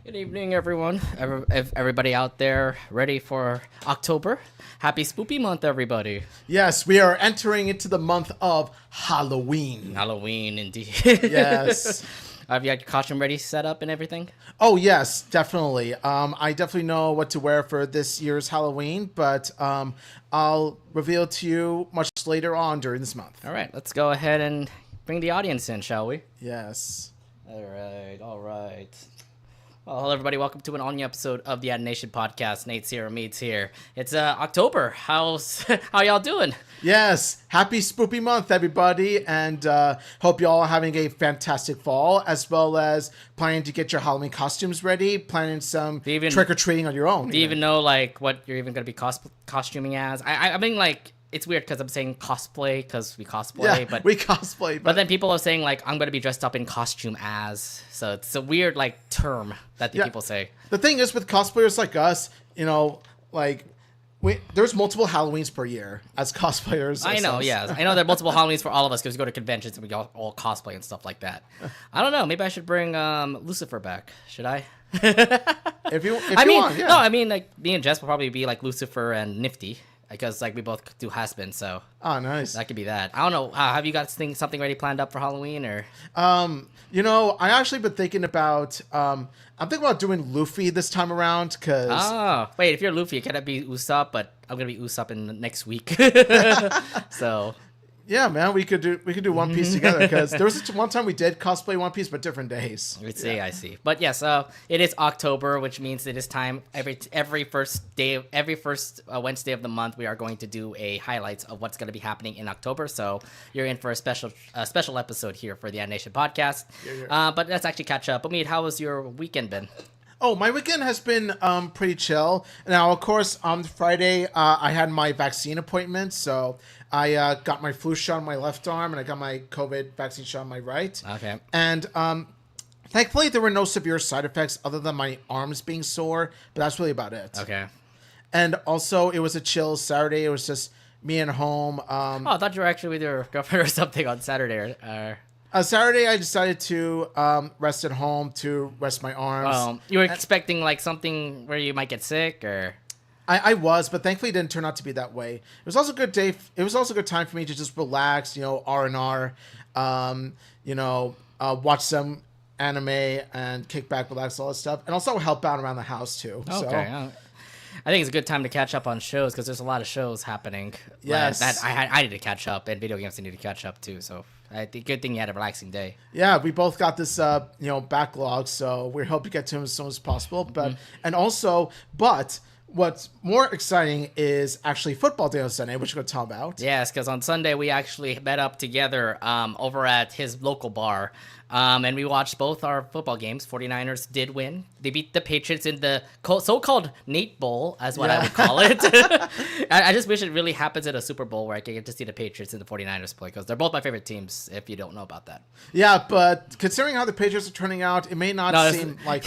Good evening, everyone. Everybody out there ready for October? Happy Spoopy Month, everybody. Yes, we are entering into the month of Halloween. Halloween, indeed. Yes. Have you had your costume ready, set up, and everything? Oh, yes, definitely. I definitely know what to wear for this year's Halloween, but I'll reveal to you much later on during this month. All right, let's go ahead and bring the audience in, shall we? Yes. All right. Well, hello, everybody. Welcome to an all-new episode of the Anination podcast. Nate's here, Mead's here. It's October. How y'all doing? Yes. Happy Spoopy Month, everybody, and hope you all are having a fantastic fall, as well as planning to get your Halloween costumes ready, planning some trick-or-treating on your own. Do you even know, like, what you're even going to be costuming as? I mean, like... It's weird because I'm saying cosplay because we cosplay, yeah, but we cosplay. But then people are saying like I'm gonna be dressed up in costume as, so it's a weird like term that the people say. The thing is with cosplayers like us, you know, like there's multiple Halloweens per year as cosplayers. I know, yeah, I know there are multiple Halloweens for all of us because we go to conventions and we all cosplay and stuff like that. I don't know, maybe I should bring Lucifer back. Should I? if you want, yeah. No, I mean like me and Jess will probably be like Lucifer and Nifty. Because like we both do has-been, so oh nice, that could be that. I don't know. Have you got something ready planned up for Halloween or? You know, I actually been thinking about. I'm thinking about doing Luffy this time around because. Oh wait, if you're Luffy, can it be Usopp? But I'm gonna be Usopp in next week. So. Yeah, man, we could do One Piece together because there was one time we did cosplay One Piece, but different days. I see. But yes, it is October, which means it is time every first Wednesday of the month we are going to do a highlights of what's going to be happening in October. So you're in for a special episode here for the Anination podcast. But let's actually catch up. Mead, how has your weekend been? Oh, my weekend has been pretty chill. Now, of course, on Friday, I had my vaccine appointment, so I got my flu shot on my left arm, and I got my COVID vaccine shot on my right. Okay. And thankfully, there were no severe side effects other than my arms being sore, but that's really about it. Okay. And also, it was a chill Saturday. It was just me at home. I thought you were actually with your girlfriend or something on Saturday. Saturday, I decided to rest at home to rest my arms. You were expecting like something where you might get sick, or? I was, but thankfully it didn't turn out to be that way. It was also a good day. It was also a good time for me to just relax, you know, R&R, watch some anime and kick back, relax, all that stuff, and also help out around the house too. Okay. So. I think it's a good time to catch up on shows because there's a lot of shows happening. Yes. That I need to catch up, and video games need to catch up too. So I think good thing you had a relaxing day. Yeah, we both got this backlog, so we hope to get to them as soon as possible. But what's more exciting is actually football day on Sunday, which we're going to talk about. Yes, because on Sunday we actually met up together over at his local bar. And we watched both our football games. 49ers did win. They beat the Patriots in the so-called Nate Bowl, as what I would call it. I just wish it really happens at a Super Bowl where I can get to see the Patriots and the 49ers play, because they're both my favorite teams, if you don't know about that. Yeah, but considering how the Patriots are turning out, it may not seem like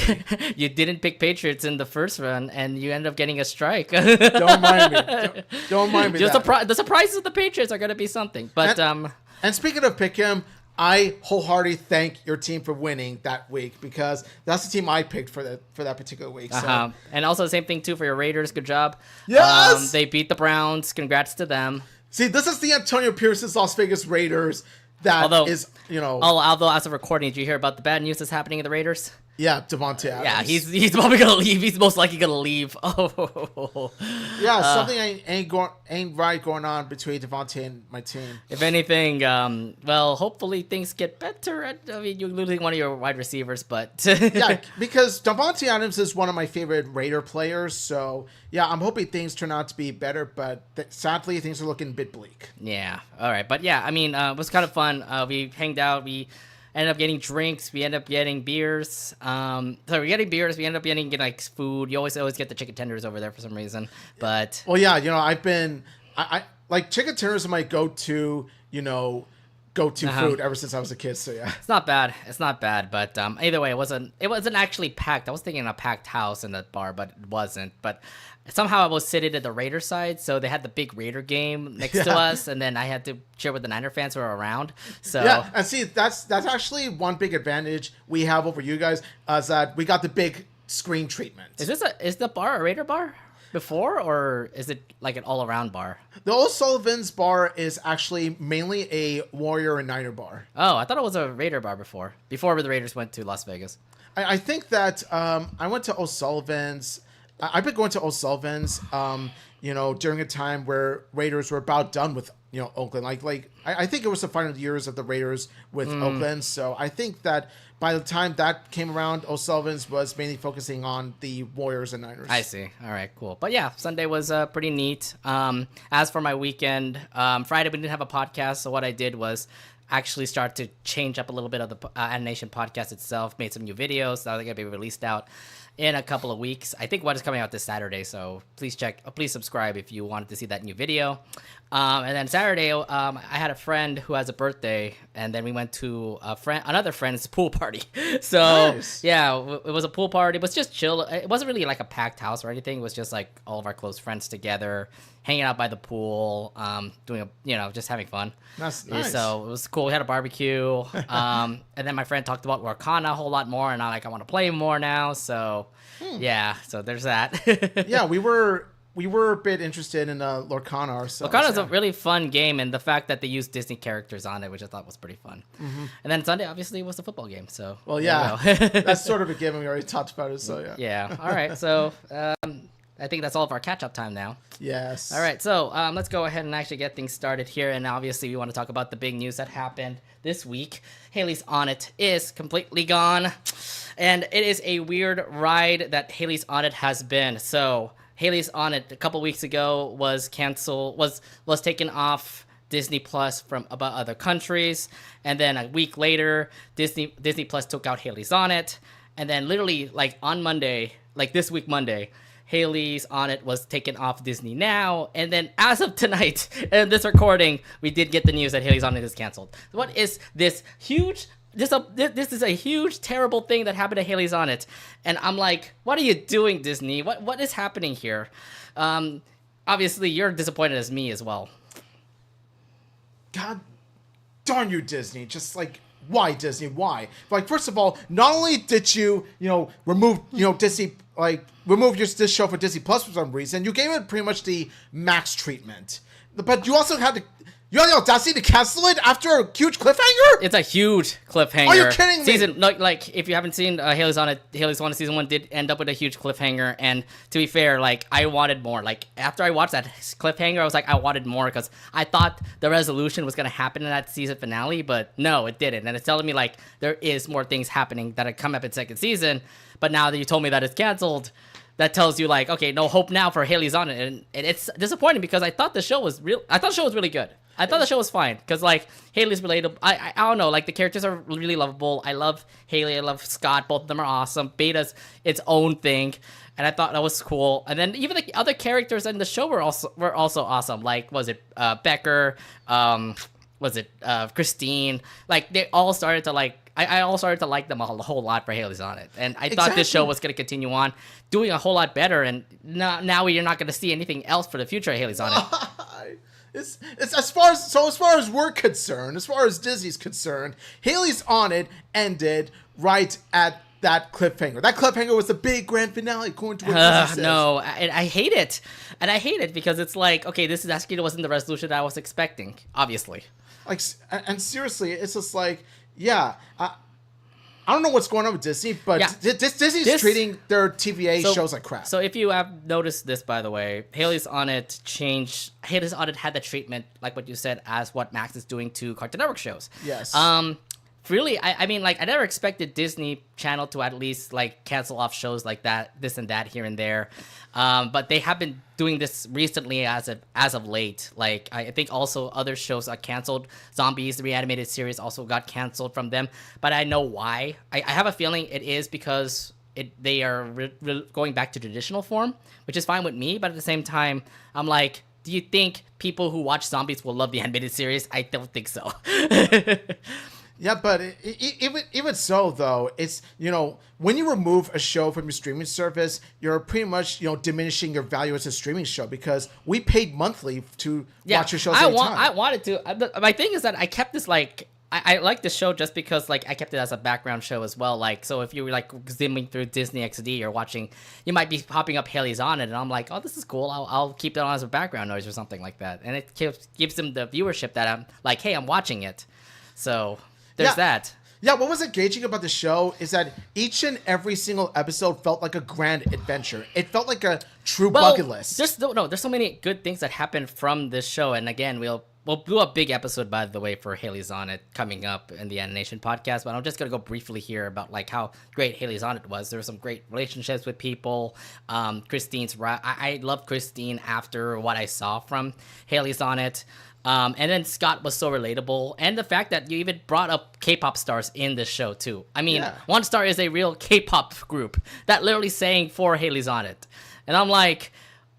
you didn't pick Patriots in the first run, and you end up getting a strike. Don't mind me. Don't mind me. The surprises of the Patriots are going to be something. But and speaking of Pick'em, I wholeheartedly thank your team for winning that week, because that's the team I picked for that particular week. So. And also the same thing too for your Raiders. Good job. Yes. They beat the Browns. Congrats to them. See, this is the Antonio Pierce's Las Vegas Raiders. Although as of recording, did you hear about the bad news that's happening in the Raiders? Yeah, Davante Adams. Yeah, he's probably gonna leave. He's most likely gonna leave. Oh. Yeah, something ain't right going on between Davante and my team. If anything, hopefully things get better. You're losing one of your wide receivers, but yeah, because Davante Adams is one of my favorite Raider players. So yeah, I'm hoping things turn out to be better, but sadly things are looking a bit bleak. Yeah. All right, but yeah, I mean, it was kind of fun. We hanged out. We ended up getting drinks. We ended up getting beers. So we're getting beers. We ended up getting like food. You always get the chicken tenders over there for some reason. But well, yeah, I like chicken tenders are my go-to food ever since I was a kid. So yeah, it's not bad. But either way, it wasn't actually packed. I was thinking a packed house in the bar, but it wasn't. But somehow I was sitting at the Raider side, so they had the big Raider game next to us, and then I had to cheer with the Niner fans who were around. So yeah, and see, that's actually one big advantage we have over you guys, is that we got the big screen treatment. Is the bar a Raider bar before, or is it like an all-around bar? The O'Sullivan's bar is actually mainly a Warrior and Niner bar. Oh, I thought it was a Raider bar before the Raiders went to Las Vegas. I think that I went to O'Sullivan's. I've been going to O'Sullivan's, during a time where Raiders were about done with, Oakland. I think it was the final years of the Raiders with Oakland. So I think that by the time that came around, O'Sullivan's was mainly focusing on the Warriors and Niners. I see. All right, cool. But yeah, Sunday was pretty neat. As for my weekend, Friday we didn't have a podcast. So what I did was actually start to change up a little bit of the Anination podcast itself, made some new videos that are going to be released out in a couple of weeks. I think one is coming out this Saturday, so please subscribe if you wanted to see that new video. And then Saturday, I had a friend who has a birthday, and then we went to another friend's pool party. So nice. Yeah, it was a pool party. It was just chill. It wasn't really like a packed house or anything. It was just like all of our close friends together, hanging out by the pool, just having fun. That's nice. So it was cool. We had a barbecue. And then my friend talked about Warcana a whole lot more, and I want to play more now. So yeah, so there's that. Yeah, we were a bit interested in Lorcana ourselves. Lorcana is a really fun game, and the fact that they used Disney characters on it, which I thought was pretty fun. Mm-hmm. And then Sunday, obviously, was the football game. So well, yeah, that's sort of a given. We already talked about it, so yeah. Yeah. All right. So I think that's all of our catch-up time now. Yes. All right. So let's go ahead and actually get things started here. And obviously, we want to talk about the big news that happened this week. Hailey's On It is completely gone, and it is a weird ride that Hailey's On It has been. So Hailey's On It a couple weeks ago was canceled, was taken off Disney Plus from about other countries, and then a week later, Disney Plus took out Hailey's On It, and then literally like on Monday, like this week Monday, Hailey's On It was taken off Disney Now, and then as of tonight, in this recording, we did get the news that Hailey's On It is canceled. What is this huge? This is a huge, terrible thing that happened to Hailey's On It, and I'm like, what are you doing, Disney? What is happening here? Obviously, you're disappointed as me as well. God darn you, Disney! Just like, why, Disney? Why? Like, first of all, not only did you remove Disney, like remove this show for Disney Plus for some reason, you gave it pretty much the Max treatment, but you also had the audacity to cancel it after a huge cliffhanger? It's a huge cliffhanger. Are you kidding me? Like if you haven't seen Hailey's On It season 1 did end up with a huge cliffhanger, and to be fair, like I wanted more. Like after I watched that cliffhanger, I was like, I wanted more, because I thought the resolution was gonna happen in that season finale, but no, it didn't. And it's telling me like there is more things happening that had come up in second season, but now that you told me that it's canceled, that tells you like, okay, no hope now for Hailey's On It, and it's disappointing because I thought the show was really good. I thought the show was fine because like Hailey's relatable. I don't know, like the characters are really lovable. I love Hailey. I love Scott. Both of them are awesome. Beta's its own thing, and I thought that was cool. And then even the other characters in the show were also awesome. Like was it Becker? Was it Christine? Like they all started to like. I all started to like them a whole lot for Hailey's on it, and I thought this show was going to continue on, doing a whole lot better. And now you're not going to see anything else for the future of Hailey's on it. It's as far as we're concerned, as far as Disney's concerned, Hailey's on it ended right at that cliffhanger. That cliffhanger was the big grand finale, according to what Disney says. No, I hate it, and I hate it because it's like, okay, this actually wasn't the resolution that I was expecting, obviously. Like, and seriously, it's just like. Yeah, I don't know what's going on with Disney, but Disney's treating their TVA shows like crap. So if you have noticed this, by the way, Hailey's on it had the treatment, like what you said, as what Max is doing to Cartoon Network shows. Yes. Really, I mean, like, I never expected Disney Channel to at least, like, cancel off shows like that, this and that, here and there. But they have been doing this recently as of late. Like, I think also other shows got canceled. Zombies, the reanimated series, also got canceled from them. But I know why. I have a feeling it is because they are going back to traditional form, which is fine with me. But at the same time, I'm like, do you think people who watch Zombies will love the animated series? I don't think so. Yeah, but even so, though, it's, when you remove a show from your streaming service, you're pretty much, diminishing your value as a streaming show because we paid monthly to watch your shows every time. I wanted to. My thing is that I kept this, like, I like this show just because, like, I kept it as a background show as well. Like, so if you were, like, zimming through Disney XD or watching, you might be popping up Hailey's on it, and I'm like, oh, this is cool. I'll keep it on as a background noise or something like that. And it gives them the viewership that I'm like, hey, I'm watching it. So... There's that. Yeah, what was engaging about the show is that each and every single episode felt like a grand adventure. It felt like a true bucket list. There's so many good things that happened from this show. And again, we'll do a big episode, by the way, for Hailey's on it coming up in the Anination podcast. But I'm just going to go briefly here about like how great Hailey's on it was. There were some great relationships with people. Christine's I loved Christine after what I saw from Hailey's on it. And then Scott was so relatable. And the fact that you even brought up K-pop stars in this show, too. I mean, One Star is a real K-pop group that literally sang for Hailey's on it. And I'm like,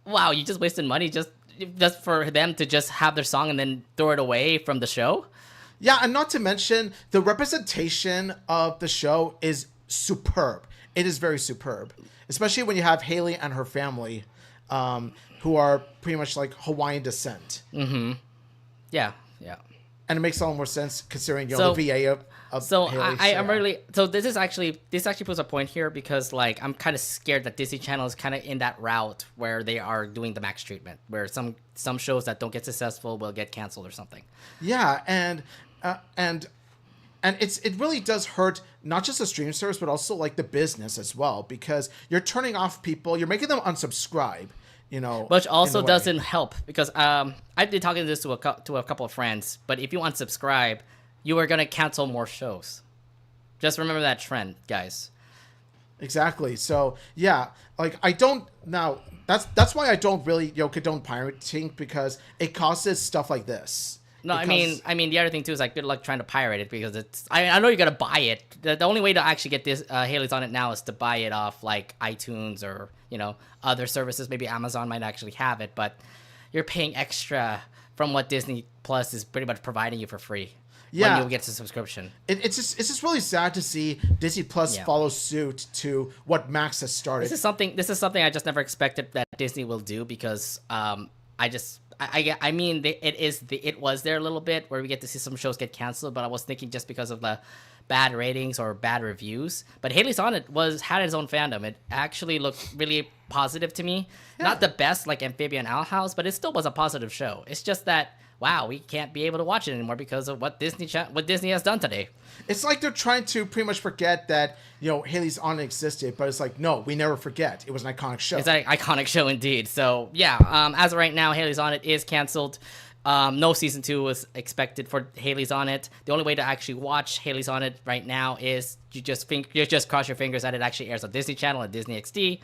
wow, you just wasted money just for them to just have their song and then throw it away from the show? Yeah, and not to mention, the representation of the show is superb. It is very superb. Especially when you have Hailey and her family, who are pretty much like Hawaiian descent. Mm-hmm. Yeah. And it makes a lot more sense considering the VA of so Hailey, I'm really this actually puts a point here because like I'm kind of scared that Disney Channel is kind of in that route where they are doing the Max treatment, where some shows that don't get successful will get canceled or something. Yeah, and it really does hurt not just the streaming service but also like the business as well because you're turning off people, you're making them unsubscribe. Which also doesn't help because I've been talking this to a couple of friends. But if you unsubscribe, you are gonna cancel more shows. Just remember that trend, guys. Exactly. So yeah, like I don't now. That's why I don't really condone pirating because it causes stuff like this. No, I mean the other thing too is like good luck trying to pirate it because it's. I know you gotta buy it. The only way to actually get this Hailey's on it now is to buy it off like iTunes or other services. Maybe Amazon might actually have it, but you're paying extra from what Disney Plus is pretty much providing you for free. Yeah, when you get to subscription. It's just really sad to see Disney Plus follow suit to what Max has started. This is something I just never expected that Disney will do because I mean, it was there a little bit where we get to see some shows get canceled, but I was thinking just because of the bad ratings or bad reviews. But Hailey's on it had its own fandom. It actually looked really positive to me. Yeah. Not the best like Amphibian Owl House, but it still was a positive show. It's just that wow, we can't be able to watch it anymore because of what Disney has done today. It's like they're trying to pretty much forget that Hailey's on it existed, but it's like no, we never forget. It was an iconic show. It's an iconic show indeed. So yeah, as of right now, Hailey's on it is canceled. No season 2 was expected for Hailey's on It. The only way to actually watch Hailey's on It right now is you just cross your fingers that it actually airs on Disney Channel and Disney XD,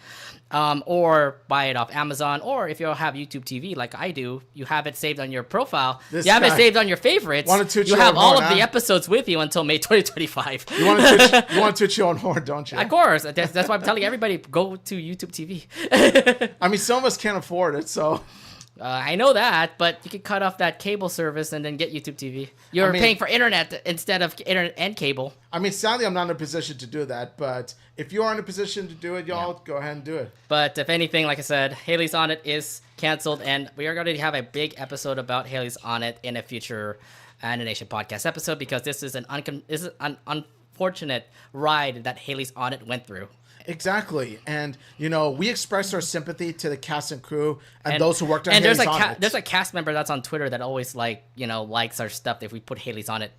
or buy it off Amazon, or if you have YouTube TV like I do, you have it saved on your profile. You have it saved on your favorites. You have all of the episodes with you until May 2025. You want to chill on horn, don't you? Of course. That's why I'm telling everybody, go to YouTube TV. I mean, some of us can't afford it, so... I know that, but you can cut off that cable service and then get YouTube TV. You're paying for internet instead of internet and cable. I mean, sadly, I'm not in a position to do that, but if you are in a position to do it, y'all, go ahead and do it. But if anything, like I said, Hailey's on It is canceled, and we are going to have a big episode about Hailey's on It in a future Anination podcast episode, because this is an unfortunate ride that Hailey's on It went through. Exactly, and we express our sympathy to the cast and crew and those who worked on Hailey's on It. There's a cast member that's on Twitter that always likes our stuff if we put Hailey's on It,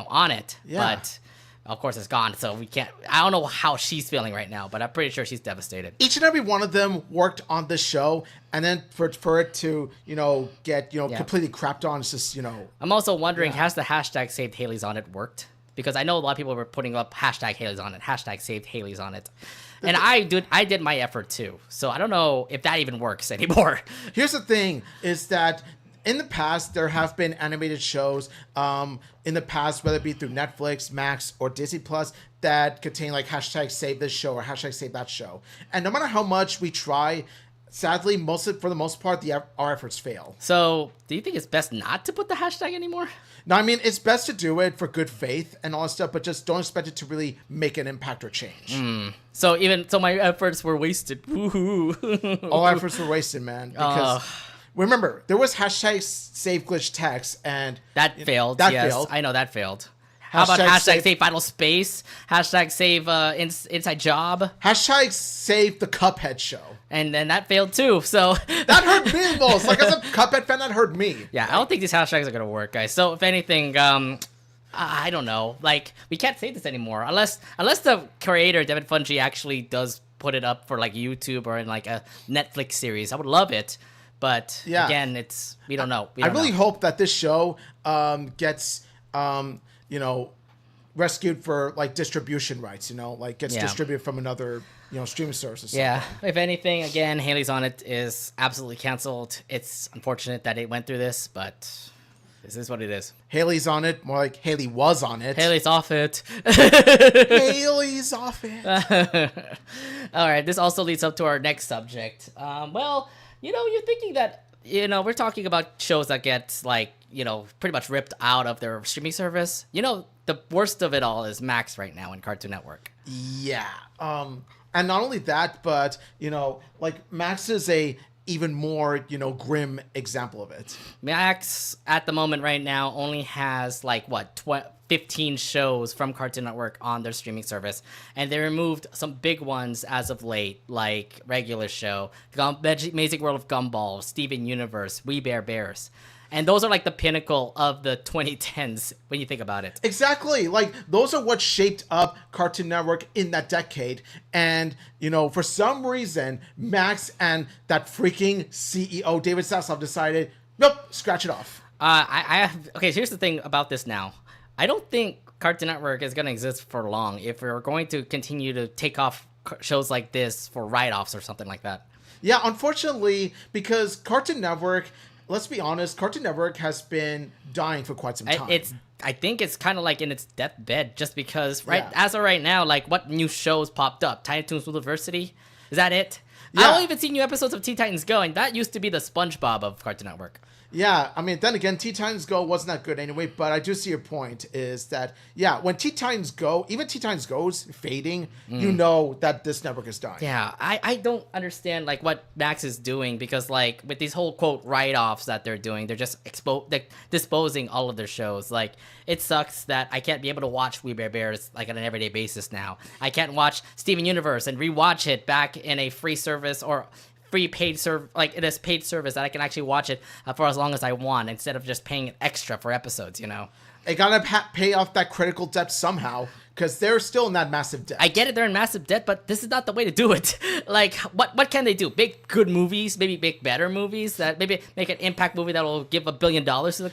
on it. Yeah. But of course it's gone, so we can't. I don't know how she's feeling right now, but I'm pretty sure she's devastated. Each and every one of them worked on this show, and then for it to get completely crapped on, it's just I'm also wondering, has the hashtag saved Hailey's on It worked? Because I know a lot of people were putting up hashtag Hailey's on It, hashtag saved Hailey's on It. And I did my effort too. So I don't know if that even works anymore. Here's the thing, is that in the past, there have been animated shows in the past, whether it be through Netflix, Max, or Disney Plus, that contain like hashtag save this show or hashtag save that show. And no matter how much we try, sadly, for the most part, our efforts fail. So do you think it's best not to put the hashtag anymore? No, I mean, it's best to do it for good faith and all that stuff, but just don't expect it to really make an impact or change. So my efforts were wasted. Woohoo. All efforts were wasted, man. Because remember, there was hashtag save glitch text, and that failed. Failed. I know that failed. How about hashtag save Final Space? Hashtag save Inside Job? Hashtag save the Cuphead show. And then that failed too, so... That hurt me the most. Like, as a Cuphead fan, that hurt me. Yeah, I don't think these hashtags are going to work, guys. So, if anything, I don't know. Like, we can't say this anymore. Unless the creator, Devin Fungi, actually does put it up for, like, YouTube or in, like, a Netflix series. I would love it. But, again, we don't know. I really hope that this show gets... rescued for like distribution rights, gets distributed from another, streaming service or something. Yeah. If anything, again, Hailey's on It is absolutely canceled. It's unfortunate that it went through this, but this is what it is. Hailey's on it, more like Hailey was on it. Hailey's off it. Hailey's off it. All right. This also leads up to our next subject. You're thinking that, we're talking about shows that get pretty much ripped out of their streaming service. The worst of it all is Max right now in Cartoon Network. Yeah. And not only that, but, Max is a even more, grim example of it. Max, at the moment right now, only has, 15 shows from Cartoon Network on their streaming service. And they removed some big ones as of late, like Regular Show, Amazing World of Gumball, Steven Universe, We Bare Bears. And those are like the pinnacle of the 2010s when you think about it. Exactly. Like, those are what shaped up Cartoon Network in that decade. And, for some reason, Max and that freaking CEO, David Zaslav, decided, nope, scratch it off. Okay, here's the thing about this now. I don't think Cartoon Network is going to exist for long if we're going to continue to take off shows like this for write-offs or something like that. Yeah, unfortunately, because Cartoon Network... Let's be honest, Cartoon Network has been dying for quite some time. I think it's kind of like in its deathbed, just because as of right now, what new shows popped up? Tiny Toons University? Is that it? Yeah. I don't even see new episodes of Teen Titans Go, and that used to be the Spongebob of Cartoon Network. Yeah, I mean, then again, Teen Titans Go wasn't that good anyway, but I do see your point, is that, when Teen Titans Go, even Teen Titans Go's fading, you know that this network is dying. Yeah, I don't understand, what Max is doing, because, with these whole, quote, write-offs that they're doing, they're just disposing all of their shows. It sucks that I can't be able to watch We Bare Bears, on an everyday basis now. I can't watch Steven Universe and rewatch it back in a free service or... free paid it is paid service that I can actually watch it for as long as I want instead of just paying extra for episodes. I gotta pay off that critical debt somehow. because they're still in that massive debt. I get it, they're in massive debt, but this is not the way to do it. Like, what can they do? Make good movies, maybe make better movies, that maybe make an impact movie that will give $1 billion to See,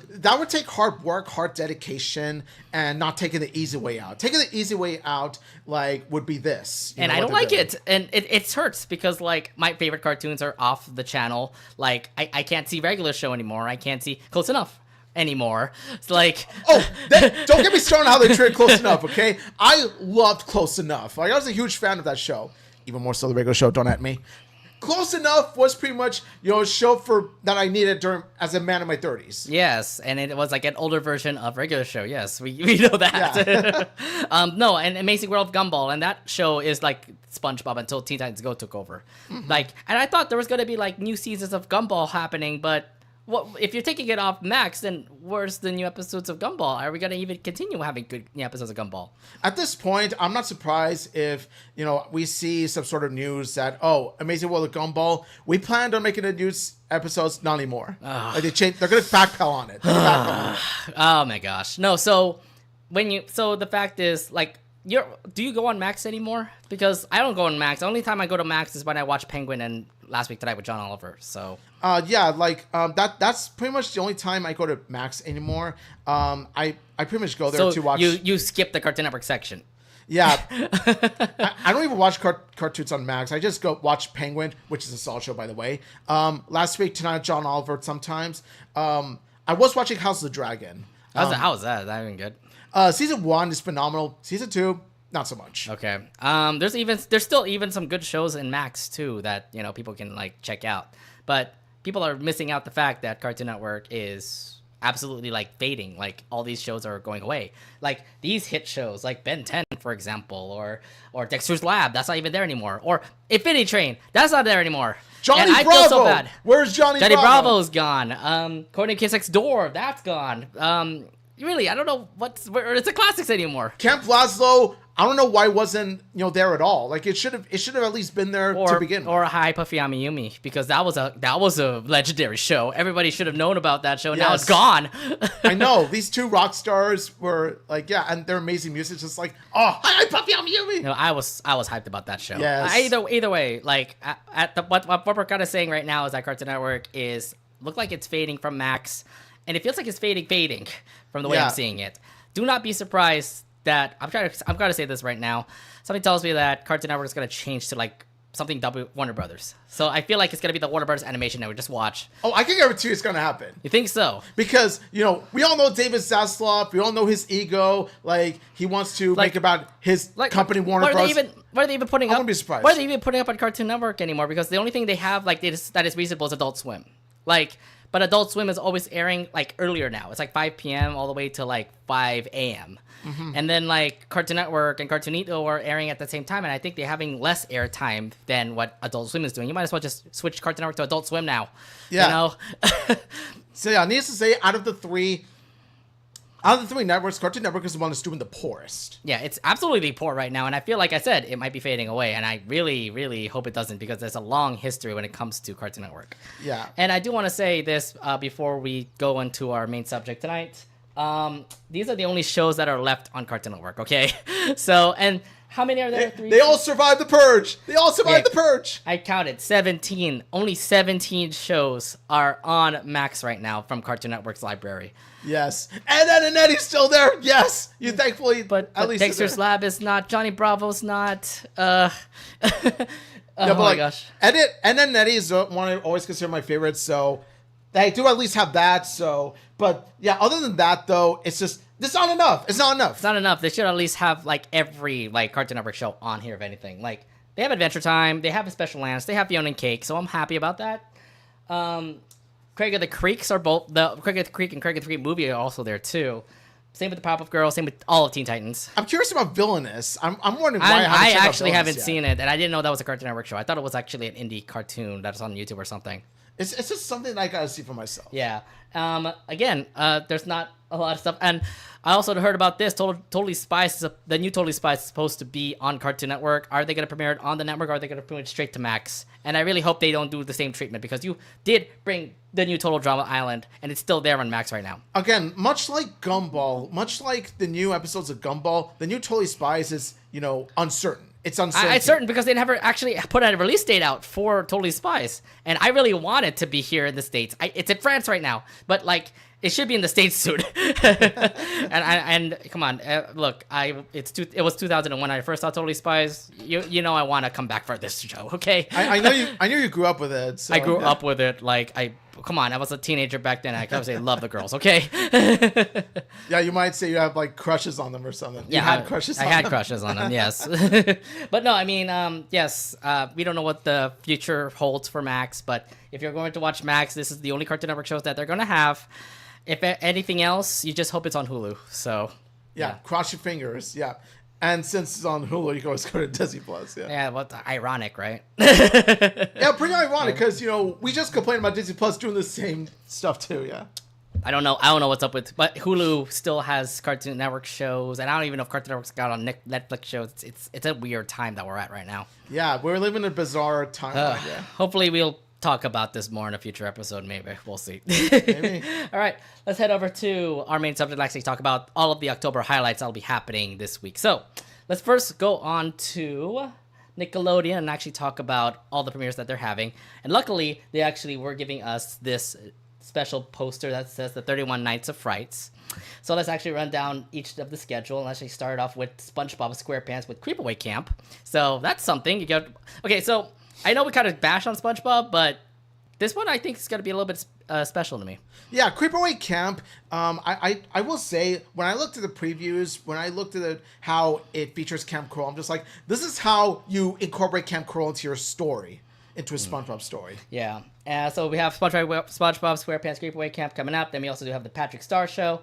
that would take hard work, hard dedication, and not taking the easy way out. Taking the easy way out, like, would be this. And I don't like it. And it hurts because, like, my favorite cartoons are off the channel. Like, I can't see regular show anymore. I can't see Close Enough anymore. It's like... don't get me started on how they treated Close Enough, okay? I loved Close Enough. Like, I was a huge fan of that show. Even more so the regular show, don't at me. Close Enough was pretty much, a show that I needed as a man in my 30s. Yes, and it was like an older version of regular show. Yes, we know that. Yeah. No, and Amazing World of Gumball, and that show is like SpongeBob until Teen Titans Go took over. Mm-hmm. Like, and I thought there was going to be like new seasons of Gumball happening, but if you're taking it off Max, then where's the new episodes of Gumball? Are we going to even continue having good new episodes of Gumball? At this point, I'm not surprised if, we see some sort of news that, Amazing World of Gumball, we planned on making the news episodes, not anymore. Like they're going to backpedal on it. Oh my gosh. No, so the fact is, like, do you go on Max anymore? Because I don't go on Max. The only time I go to Max is when I watch Penguin and Last Week Tonight with John Oliver. So that's pretty much the only time I go to Max anymore. I pretty much go there to watch. You skip the Cartoon Network section. Yeah, I don't even watch cartoons on Max. I just go watch Penguin, which is a solid show, by the way. Last Week Tonight, John Oliver. Sometimes I was watching House of the Dragon. How was that? Is that even good? Season 1 is phenomenal. Season 2, not so much. Okay. There's still even some good shows in Max too that people can like check out, but people are missing out the fact that Cartoon Network is absolutely like fading. Like all these shows are going away. Like these hit shows, like Ben 10, for example, or Dexter's Lab, that's not even there anymore. Or Infinity Train, that's not there anymore. Johnny Bravo. I feel so bad. Where's Johnny Bravo? Johnny Bravo's gone. Courtney Kiss Next Door, that's gone. Really, I don't know where it's the classics anymore. Camp Laszlo, I don't know why it wasn't there at all. Like it should have at least been there to begin with. Or Hi Puffy Ami Yumi, because that was a legendary show. Everybody should have known about that show. Yes. Now it's gone. I know these two rock stars were like, and their amazing music, just like, Hi Puffy Ami Yumi. I was hyped about that show. Yes. Either way, like what we're kind of saying right now is that Cartoon Network look like it's fading from Max. And it feels like it's fading from the way I'm seeing it. Do not be surprised that I'm going to say this right now. Something tells me that Cartoon Network is going to change to like something Warner Brothers. So I feel like it's going to be the Warner Brothers Animation Network. Just watch. Oh, I can guarantee it's going to happen. You think so? Because, we all know David Zaslav. We all know his ego. Like, he wants to make about his company, Warner Bros. What are they even putting up? I wouldn't be surprised. What are they even putting up on Cartoon Network anymore? Because the only thing they have that is reasonable is Adult Swim. But Adult Swim is always airing like earlier now. It's like 5 p.m. all the way to like 5 a.m. Mm-hmm. And then like Cartoon Network and Cartoonito are airing at the same time, and I think they're having less airtime than what Adult Swim is doing. You might as well just switch Cartoon Network to Adult Swim now. Yeah. So needless to say, out of the three networks, Cartoon Network is the one that's doing the poorest. Yeah, it's absolutely poor right now, and I feel like I said it might be fading away, and I really, really hope it doesn't, because there's a long history when it comes to Cartoon Network. Yeah. And I do want to say this before we go into our main subject tonight. These are the only shows that are left on Cartoon Network, okay? So, and how many are there? They all survived the purge. The purge. I counted 17. Only 17 shows are on Max right now from Cartoon Network's library. Yes. And Ed and Eddie's still there. Yes. You thankfully. But at least Dexter's Lab is not. Johnny Bravo's not. Oh my gosh. Ed and Eddie is one I always consider my favorite. So they do at least have that. So, but yeah, other than that, though, it's not enough. It's not enough. They should at least have like every like Cartoon Network show on here, if anything. Like they have Adventure Time, they have a Special Lands, they have Fiona and Cake, so I'm happy about that. Craig of the Creeks are both Craig of the Creek and Craig of the Creek movie are also there too. Same with the Powerpuff Girls, same with all of Teen Titans. I'm curious about Villainous. I'm wondering why I actually haven't seen it, and I didn't know that was a Cartoon Network show. I thought it was actually an indie cartoon that's on YouTube or something. It's just something that I gotta see for myself. Yeah. Again, there's not a lot of stuff. And I also heard about this. Totally Spies, the new Totally Spies is supposed to be on Cartoon Network. Are they going to premiere it on the network, or are they going to premiere it straight to Max? And I really hope they don't do the same treatment, because you did bring the new Total Drama Island, and it's still there on Max right now. Again, much like Gumball, much like the new episodes of Gumball, the new Totally Spies is, uncertain. It's uncertain. It's certain because they never actually put a release date out for Totally Spies. And I really want it to be here in the States. It's in France right now, but it should be in the States soon. and come on, look, it was 2001 when I first saw Totally Spies. I want to come back for this show, okay? I know you grew up with it. So, I grew up with it. Come on, I was a teenager back then. I obviously love the girls, okay? Yeah, you might say you have crushes on them or something. Yeah, you had crushes on them. I had crushes on them, yes. But no, I mean, yes, we don't know what the future holds for Max, but if you're going to watch Max, this is the only Cartoon Network shows that they're going to have. If anything else, you just hope it's on Hulu. So yeah, cross your fingers. Yeah. And since it's on Hulu, you can always go to Disney Plus. Yeah. Yeah, well, ironic, right? Yeah, pretty ironic because we just complained about Disney Plus doing the same stuff too. Yeah. I don't know what's up with, but Hulu still has Cartoon Network shows, and I don't even know if Cartoon Network's got on Netflix shows. It's a weird time that we're at right now. Yeah, we're living in a bizarre time. Yeah. Hopefully, we'll talk about this more in a future episode. Maybe we'll see. Maybe. All right, let's head over to our main subject. Actually, talk about all of the October highlights that'll be happening this week. So, let's first go on to Nickelodeon and actually talk about all the premieres that they're having. And luckily, they actually were giving us this special poster that says the 31 Nights of Frights. So let's actually run down each of the schedule and actually start off with SpongeBob SquarePants with Kreepaway Kamp. So that's something. Okay, so I know we kind of bash on SpongeBob, but this one I think is going to be a little bit special to me. Yeah, Kreepaway Kamp. I will say, when I looked at the previews, when I looked at how it features Kamp Koral, I'm just like, this is how you incorporate Kamp Koral into your story, into a SpongeBob story. Yeah. So we have SpongeBob SquarePants Kreepaway Kamp coming up. Then we also do have the Patrick Star Show.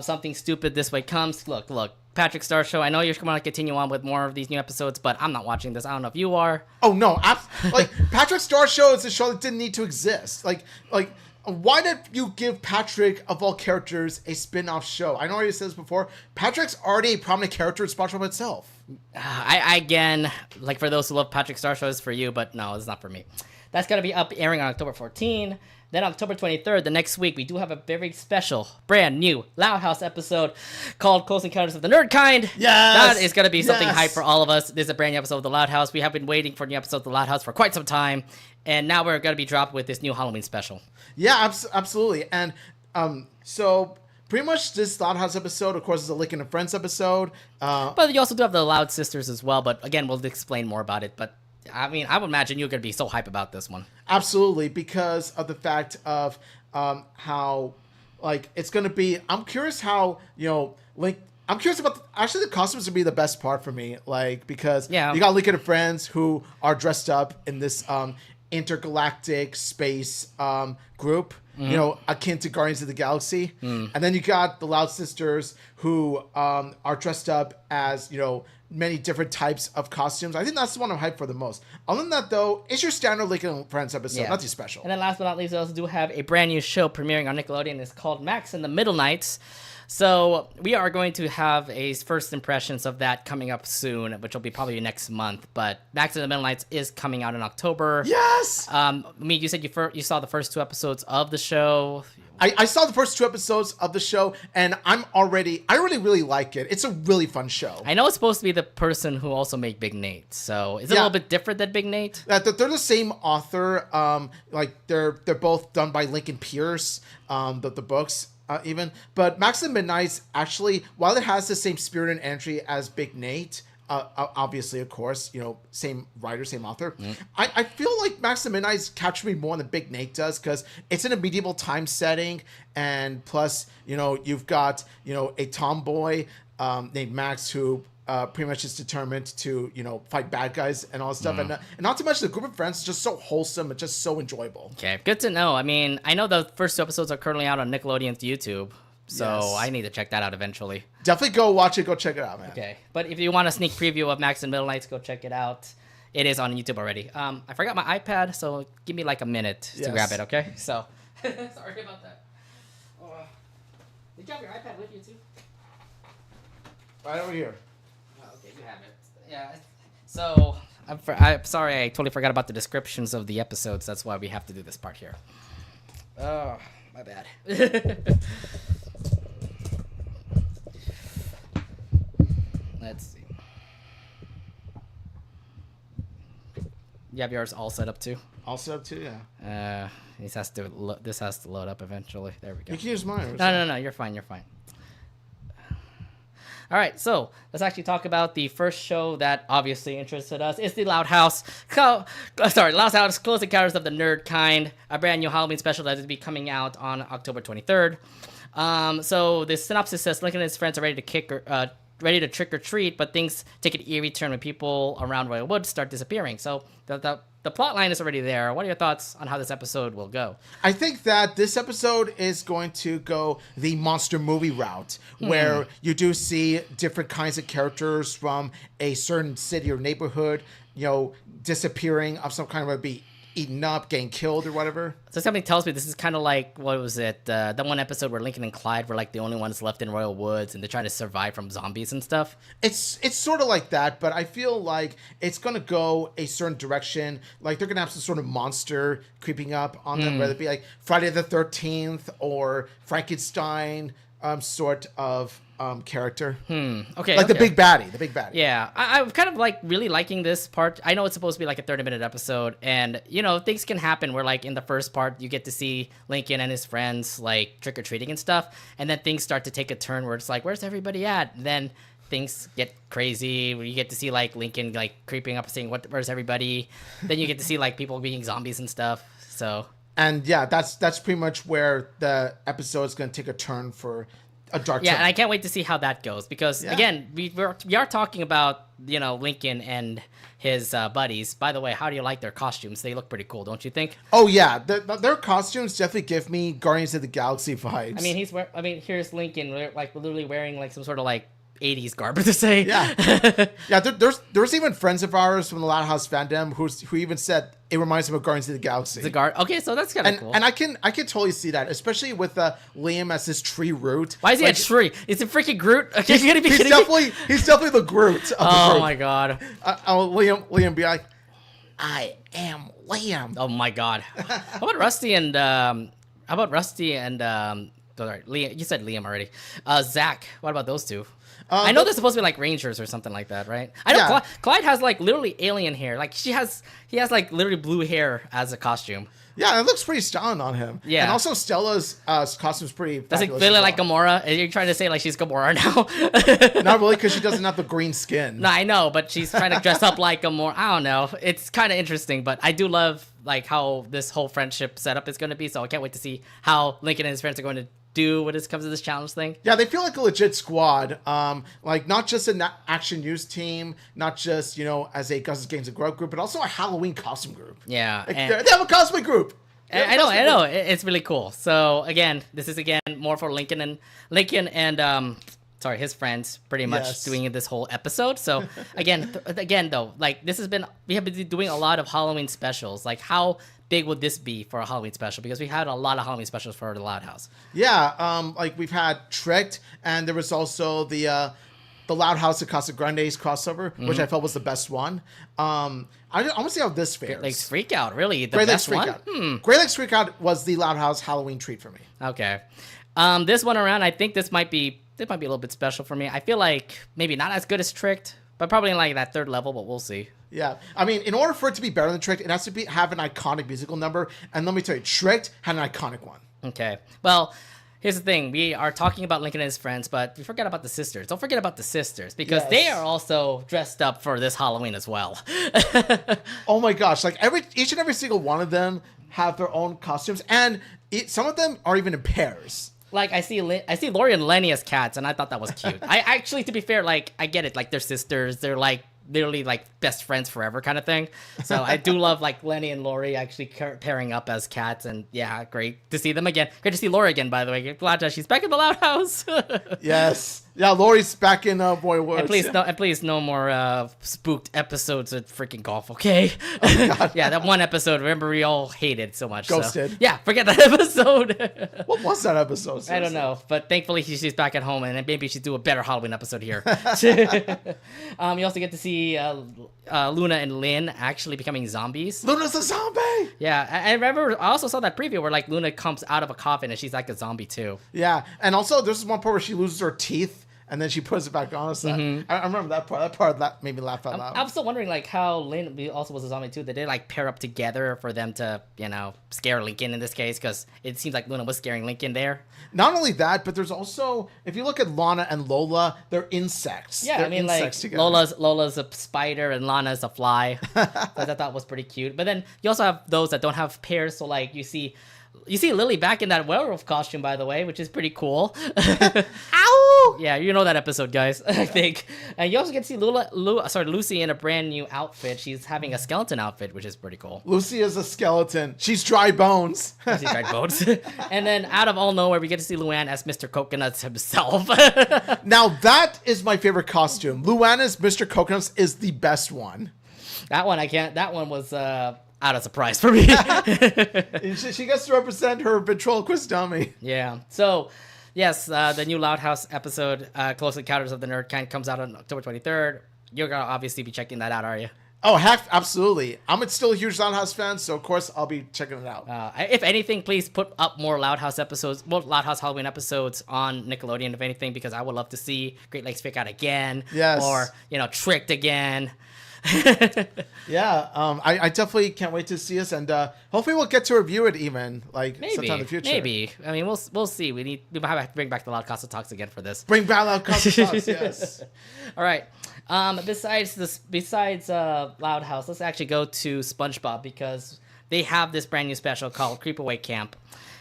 Something Stupid This Way Comes. Look. Patrick Star Show. I know you're going to continue on with more of these new episodes, but I'm not watching this. I don't know if you are. Oh, no. Patrick Star Show is a show that didn't need to exist. Why did you give Patrick, of all characters, a spin-off show? I know I already said this before. Patrick's already a prominent character in SpongeBob itself. Again, for those who love Patrick Star Show, it's for you, but no, it's not for me. That's going to be up airing on October 14. Then October 23rd, the next week, we do have a very special, brand new Loud House episode called Close Encounters of the Nerd Kind. Yes! That is going to be something hype for all of us. This is a brand new episode of the Loud House. We have been waiting for new episodes of the Loud House for quite some time. And now we're going to be dropped with this new Halloween special. Yeah, absolutely. And so pretty much this Loud House episode, of course, is a Lick and Friends episode. But you also do have the Loud Sisters as well. But again, we'll explain more about it. But I mean, I would imagine you're going to be so hype about this one. Absolutely, because of the fact of how, it's going to be... I'm curious how, I'm curious about... Actually, the costumes would be the best part for me, because you got Lick and Friends who are dressed up in this intergalactic space group, akin to Guardians of the Galaxy. And then you got the Loud Sisters who are dressed up as, many different types of costumes. I think that's the one I'm hyped for the most. Other than that, though, it's your standard Lick and Friends episode, nothing special. And then last but not least, we also do have a brand new show premiering on Nickelodeon. It's called Max and the Middle Nights. So we are going to have a first impressions of that coming up soon, which will be probably next month. But Max and the Middle Nights is coming out in October. Yes! You said you saw the first 2 episodes of the show. I saw the first 2 episodes of the show, and I really like it. It's a really fun show. I know it's supposed to be the person who also made Big Nate, so is it a little bit different than Big Nate? They're the same author. They're both done by Lincoln Pierce. The books. Even, but Max and Midnight's actually, while it has the same spirit and energy as Big Nate, obviously, of course, same writer, same author. I feel like Max and Midnight's captured me more than Big Nate does, because it's in a medieval time setting, and plus, you've got, a tomboy named Max who pretty much is determined to, fight bad guys and all that stuff. And not to mention the group of friends is just so wholesome and just so enjoyable. Okay, good to know. I mean, I know the first 2 episodes are currently out on Nickelodeon's YouTube, so I need to check that out eventually. Definitely go watch it. Go check it out, man. Okay, but if you want a sneak preview of Max and Middle Nights, go check it out. It is on YouTube already. I forgot my iPad, so give me a minute to grab it, okay? So, sorry about that. Did you have your iPad with you too? Right over here. Oh, okay, you have it. Yeah. So I'm sorry, I totally forgot about the descriptions of the episodes. That's why we have to do this part here. Oh, my bad. Let's see. You have yours all set up too? All set up too, yeah. This has to load up eventually. There we go. You can use mine. No, you're fine. All right, so let's actually talk about the first show that obviously interested us. It's the Loud House. Loud House Close Encounters of the Nerd Kind, a brand new Halloween special that will be coming out on October 23rd. So the synopsis says Lincoln and his friends are ready to trick or treat, but things take an eerie turn when people around Royal Woods start disappearing. So the plot line is already there. What are your thoughts on how this episode will go? I think that this episode is going to go the monster movie route, where you do see different kinds of characters from a certain city or neighborhood, disappearing of some kind of be eaten up, getting killed or whatever. So something tells me this is kind of like, what was it? The one episode where Lincoln and Clyde were like the only ones left in Royal Woods and they're trying to survive from zombies and stuff. It's sort of like that, but I feel like it's going to go a certain direction. Like they're going to have some sort of monster creeping up on them, whether it be like Friday the 13th or Frankenstein sort of character. Okay. Like the big baddie. Yeah. I'm kind of like really liking this part. I know it's supposed to be like a 30-minute episode, and things can happen where like in the first part you get to see Lincoln and his friends like trick-or-treating and stuff, and then things start to take a turn where it's like, where's everybody at? And then things get crazy where you get to see like Lincoln like creeping up saying, where's everybody? Then you get to see like people being zombies and stuff. So and yeah, that's pretty much where the episode is going to take a turn for a dark turn. And I can't wait to see how that goes because again, we are talking about Lincoln and his buddies. By the way, how do you like their costumes? They look pretty cool, don't you think? Oh yeah, their costumes definitely give me Guardians of the Galaxy vibes. I mean, here's Lincoln like literally wearing like some sort of like 80s garb to say. Yeah. There's even friends of ours from the Loud House fandom who even said it reminds them of Guardians of the Galaxy. The guard. Okay, so that's kind of cool. And I can totally see that, especially with Liam as his tree root. Why is he a tree? Is it freaking Groot? Okay, you're gonna be kidding me? He's definitely the Groot of the group. My god. Liam be like, I am Liam. Oh my god. How about Rusty and sorry, Liam? You said Liam already. Zach. What about those two? I know they're supposed to be like Rangers or something like that, right? I know Clyde has like literally alien hair. Like he has like literally blue hair as a costume. Yeah, it looks pretty styling on him. Yeah. And also Stella's costume's pretty Does it feel like Gamora? Are you trying to say like she's Gamora now? Not really, because she doesn't have the green skin. No, I know, but she's trying to dress up like Gamora. I don't know. It's kind of interesting, but I do love like how this whole friendship setup is going to be. So I can't wait to see how Lincoln and his friends are going to do when it comes to this challenge thing. Yeah, they feel like a legit squad. Like not just an action news team, not just as a Guns Games and Grub group, but also a Halloween costume group. Yeah, like, they have a cosplay group. I know. It's really cool. So again, this is more for Lincoln and his friends, pretty much doing this whole episode. So again though, like we have been doing a lot of Halloween specials. Like how big would this be for a Halloween special? Because we had a lot of Halloween specials for the Loud House. Yeah, like we've had Tricked, and there was also the Loud House of Casa Grande's crossover, which I felt was the best one. I want to see how this fares. Great Lakes Freak Out, really? Great Lakes Freak Out. Great Lakes Freak Out was the Loud House Halloween treat for me. Okay. This one around, I think this might be a little bit special for me. I feel like maybe not as good as Tricked, but probably in like that third level, but we'll see. Yeah. I mean, in order for it to be better than Tricked, it has to have an iconic musical number. And let me tell you, Tricked had an iconic one. Okay. Well, here's the thing. We are talking about Lincoln and his friends, but we forgot about the sisters. Don't forget about the sisters, because they are also dressed up for this Halloween as well. Oh my gosh. Like each and every single one of them have their own costumes. And some of them are even in pairs. Like I see Lori and Lenny as cats, and I thought that was cute. I actually, to be fair, like I get it. Like they're sisters. They're like literally like best friends forever kind of thing. So I do love like Lenny and Lori actually pairing up as cats, and yeah, great to see them again. Great to see Lori again, by the way. Glad that she's back in the Loud House. Yes. Yeah, Lori's back in Boy Woods. And please, no more spooked episodes of freaking golf, okay? Oh, yeah, that one episode. Remember, we all hated so much. Ghosted. So. Yeah, forget that episode. What was that episode? Seriously? I don't know, but thankfully she's back at home, and maybe she'll do a better Halloween episode here. You also get to see Luna and Lynn actually becoming zombies. Luna's a zombie. Yeah, I remember. I also saw that preview where like Luna comes out of a coffin and she's like a zombie too. Yeah, and also there's one part where she loses her teeth. And then she puts it back on. So I remember that part. That part made me laugh out loud. I'm still wondering, like, how Lynn also was a zombie, too. Did they, like, pair up together for them to, scare Lincoln in this case? Because it seems like Luna was scaring Lincoln there. Not only that, but there's also, if you look at Lana and Lola, they're insects. Yeah, they're I mean, like, together. Lola's a spider and Lana's a fly. That I thought was pretty cute. But then you also have those that don't have pairs. So, like, you see Lily back in that werewolf costume, by the way, which is pretty cool. Ow! Yeah, you know that episode, guys, I think. And you also get to see Lucy in a brand new outfit. She's having a skeleton outfit, which is pretty cool. Lucy is a skeleton. She's dry bones. She's dry bones. And then out of all nowhere, we get to see Luann as Mr. Coconuts himself. Now, that is my favorite costume. Luann as Mr. Coconuts is the best one. That one was... out of surprise for me. She gets to represent her ventriloquist dummy. Yeah. So, yes, the new Loud House episode, Close Encounters of the Nerd Kind, comes out on October 23rd. You're going to obviously be checking that out, are you? Oh, absolutely. I'm still a huge Loud House fan, so of course I'll be checking it out. If anything, please put up more Loud House Halloween episodes on Nickelodeon, if anything, because I would love to see Great Lakes Freak Out again. Yes. Or, Tricked again. Yeah, I definitely can't wait to see us, and hopefully we'll get to review it even sometime in the future. Maybe. I mean, we'll see. We might have to bring back the Loud Casa Talks again for this. Bring back Loud Casa Talks, yes. All right. Besides Loud House, let's actually go to SpongeBob because they have this brand new special called Kreepaway Kamp.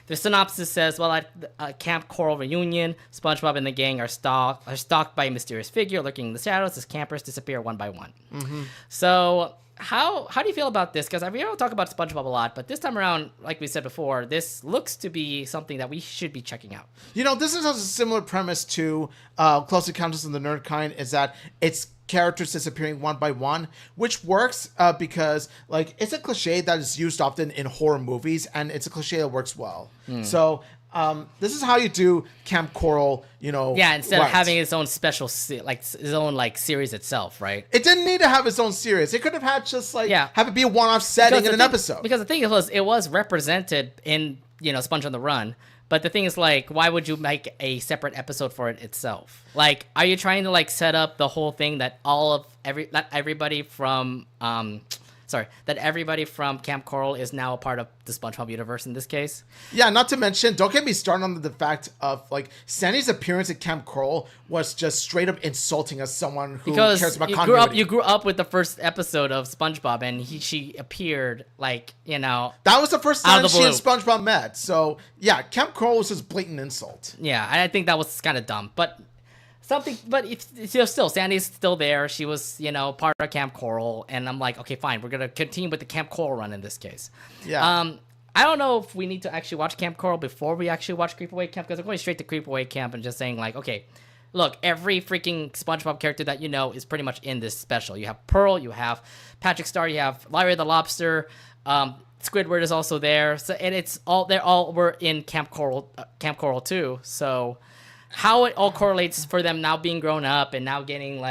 The synopsis says, well, at Camp Coral reunion, SpongeBob and the gang are stalked by a mysterious figure lurking in the shadows as campers disappear one by one. Mm-hmm. So how do you feel about this? Because we don't talk about SpongeBob a lot, but this time around, like we said before, this looks to be something that we should be checking out. This is a similar premise to Close Encounters of the Nerd Kind, is that it's characters disappearing one by one, which works because it's a cliche that is used often in horror movies, and it's a cliche that works well. So this is how you do Camp Coral, instead of having its own special its own series itself, right? It didn't need to have its own series. It could have had just have it be a one-off setting in an episode. Because the thing is, it was represented in Sponge on the Run. But the thing is, why would you make a separate episode for it itself? Are you trying to set up the whole thing that everybody from Camp Coral is now a part of the SpongeBob universe in this case? Yeah, not to mention, don't get me started on the fact of Sandy's appearance at Camp Coral was just straight up insulting as someone who cares about continuity. You grew up with the first episode of SpongeBob, and she appeared that was the first time she and SpongeBob met. So yeah, Camp Coral was just blatant insult. Yeah, I think that was kind of dumb, but. It's still, Sandy's still there. She was, part of Camp Coral, and I'm like, okay, fine, we're gonna continue with the Camp Coral run in this case. Yeah. I don't know if we need to actually watch Camp Coral before we actually watch Kreepaway Kamp, because I'm going straight to Kreepaway Kamp and just saying okay, look, every freaking SpongeBob character that is pretty much in this special. You have Pearl, you have Patrick Star, you have Larry the Lobster. Squidward is also there, so and they all were in Camp Coral too. So. How it all correlates for them now being grown up and now getting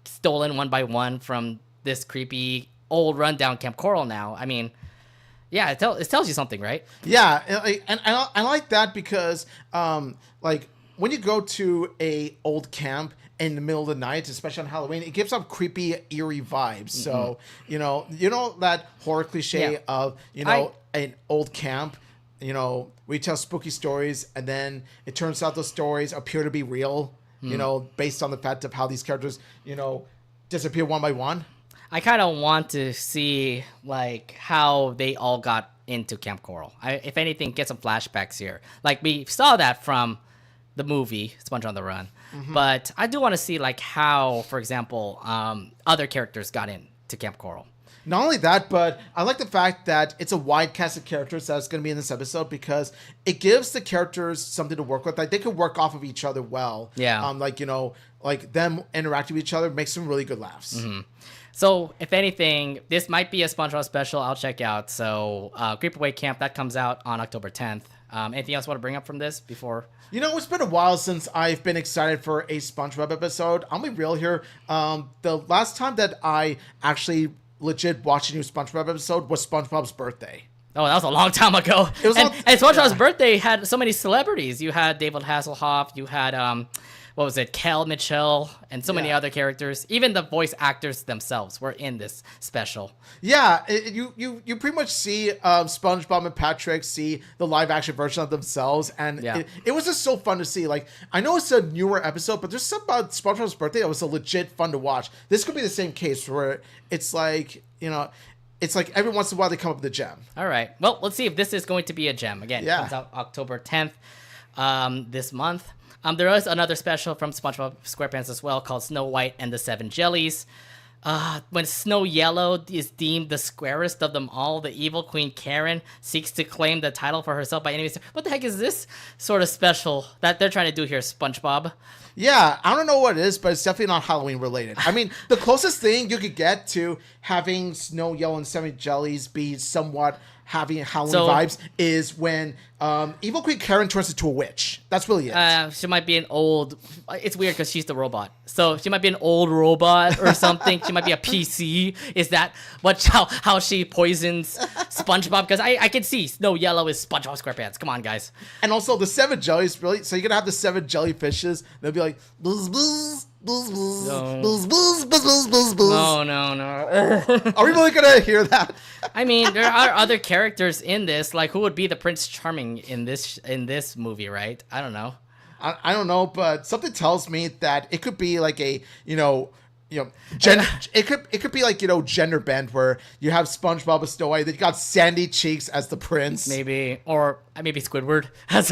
stolen one by one from this creepy old rundown Camp Coral now. I mean, yeah, it tells you something, right? Yeah, and I like that because when you go to a old camp in the middle of the night, especially on Halloween, it gives off creepy, eerie vibes. So that horror cliche of an old camp. We tell spooky stories, and then it turns out those stories appear to be real, based on the fact of how these characters, disappear one by one. I kind of want to see, how they all got into Camp Coral. If anything, get some flashbacks here. We saw that from the movie Sponge on the Run, but I do want to see like how, for example, other characters got into Camp Coral. Not only that, but I like the fact that it's a wide cast of characters that's going to be in this episode because it gives the characters something to work with. Like they can work off of each other well. Yeah. Like, you know, like them interacting with each other makes some really good laughs. So if anything, this might be a SpongeBob special. I'll check out. So Kreepaway Camp, that comes out on October 10th. Anything else you want to bring up from this before? You know, it's been a while since I've been excited for a SpongeBob episode. I'll be real here. The last time that I actually legit watched a new SpongeBob episode was SpongeBob's birthday. Oh, that was a long time ago. It was and SpongeBob's birthday had so many celebrities. You had David Hasselhoff. You had what was it, Kel Mitchell, and so many other characters. Even the voice actors themselves were in this special. Yeah, you pretty much see SpongeBob and Patrick see the live action version of themselves, and it was just so fun to see. Like, I know it's a newer episode, but there's something about SpongeBob's birthday that was a legit fun to watch. This could be the same case where it's like, you know, it's like every once in a while they come up with a gem. All right. Well, let's see if this is going to be a gem. Again, it comes out October 10th this month. There is another special from SpongeBob SquarePants as well called Snow White and the Seven Jellies. When Snow Yellow is deemed the squarest of them all, the evil Queen Karen seeks to claim the title for herself by any means. What the heck is this sort of special that they're trying to do here, SpongeBob? Yeah, I don't know what it is, but it's definitely not Halloween related. I mean, the closest thing you could get to having Snow Yellow and Seven Jellies be somewhat having Halloween vibes is when evil Queen Karen turns into a witch. That's really it. She might be an old... It's weird because she's the robot. So she might be an old robot or something. She might be a PC. Is that how she poisons SpongeBob? Because I can see Snow Yellow is SpongeBob SquarePants. Come on, guys. And also the Seven Jellies, really. So you're going to have the Seven Jellyfishes. They'll be like... Buzz, buzz. Buzz, buzz, No. buzz, buzz, buzz, buzz, buzz, buzz. No. Are we really gonna hear that? I mean, there are other characters in this. Like, who would be the Prince Charming in this movie, right? I don't know. I don't know, but something tells me that it could be like a, it could be like, gender bend where you have SpongeBob and Snow White, then you got Sandy Cheeks as the prince. Maybe, or maybe Squidward. I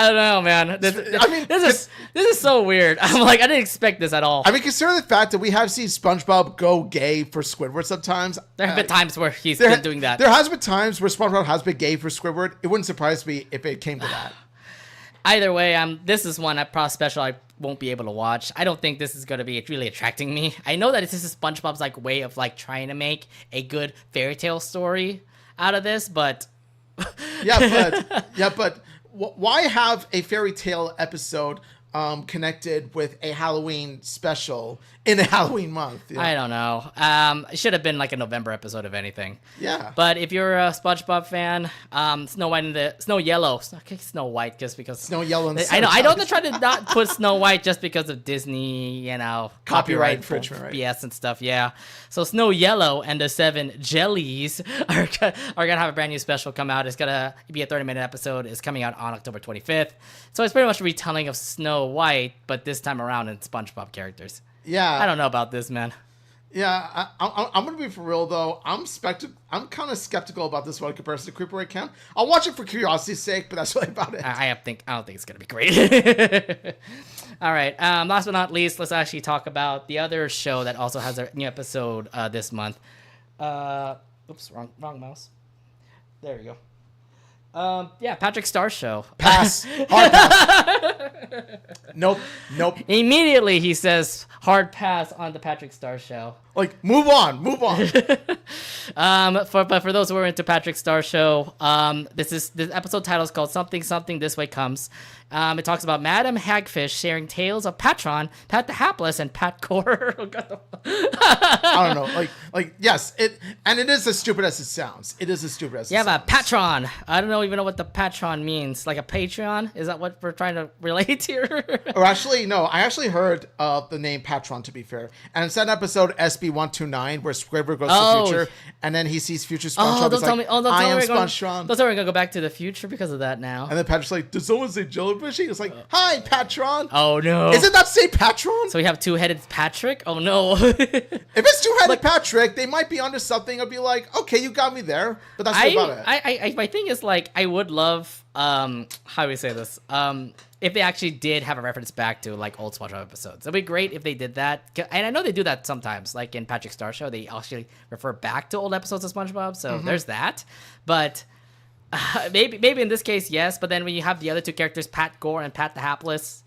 don't know, man. This is so weird. I'm like, I didn't expect this at all. I mean, consider the fact that we have seen SpongeBob go gay for Squidward sometimes. There have been times where he's been doing that. There has been times where SpongeBob has been gay for Squidward. It wouldn't surprise me if it came to that. Either way, this is one special I won't be able to watch. I don't think this is going to be really attracting me. I know that this is SpongeBob's like way of like trying to make a good fairy tale story out of this, but but why have a fairy tale episode connected with a Halloween special in a Halloween month? I don't know. It should have been like a November episode, if anything. Yeah. But if you're a SpongeBob fan, Snow White and the Snow Yellow, okay, Snow White, just because Snow Yellow. And I know they're trying to not put Snow White just because of Disney, copyright infringement, right? BS and stuff. Yeah. So Snow Yellow and the Seven Jellies are gonna have a brand new special come out. It's gonna be a 30-minute episode. It's coming out on October 25th. So it's pretty much a retelling of Snow White, but this time around in SpongeBob characters. Yeah. I don't know about this, man. Yeah, I'm gonna be for real though. I'm kind of skeptical about this one in comparison to Kreepaway Camp. I'll watch it for curiosity's sake, but that's really about it. I don't think it's gonna be great. All right. Last but not least, let's actually talk about the other show that also has a new episode this month. Oops, wrong mouse. There you go. Patrick Star's show. Pass. Hard pass. Nope. Immediately he says hard pass on the Patrick Star show. Like, move on. For those who are into Patrick Star show, this episode title is called Something Something This Way Comes. It talks about Madam Hagfish sharing tales of Patron, Pat the Hapless, and Pat Core. I don't know. Like yes, it is as stupid as it sounds. It is as stupid as it sounds. Yeah, but Patron. I don't even know what the Patron means. Like a Patreon? Is that what we're trying to relate here? Or actually, no. I actually heard the name Patron, to be fair. And it's that episode SB129 where Squidward goes to the future, and then he sees future SpongeBob. Don't tell me. I am SpongeBob. Don't tell me we're going to go back to the future because of that now. And then Patrick's like, did someone say Jellybushy? It's like, hi, Patron. Oh, no. Isn't that say Patron? So we have two-headed Patrick? Oh, no. If it's two-headed Patrick, they might be onto something. I'll be like, okay, you got me there. But that's about it. My thing is, like, I would love how do we say this? If they actually did have a reference back to like old SpongeBob episodes, it'd be great if they did that. And I know they do that sometimes, like in Patrick Star Show, they actually refer back to old episodes of SpongeBob. So there's that. But maybe in this case, yes. But then when you have the other two characters, Pat Gore and Pat the Hapless,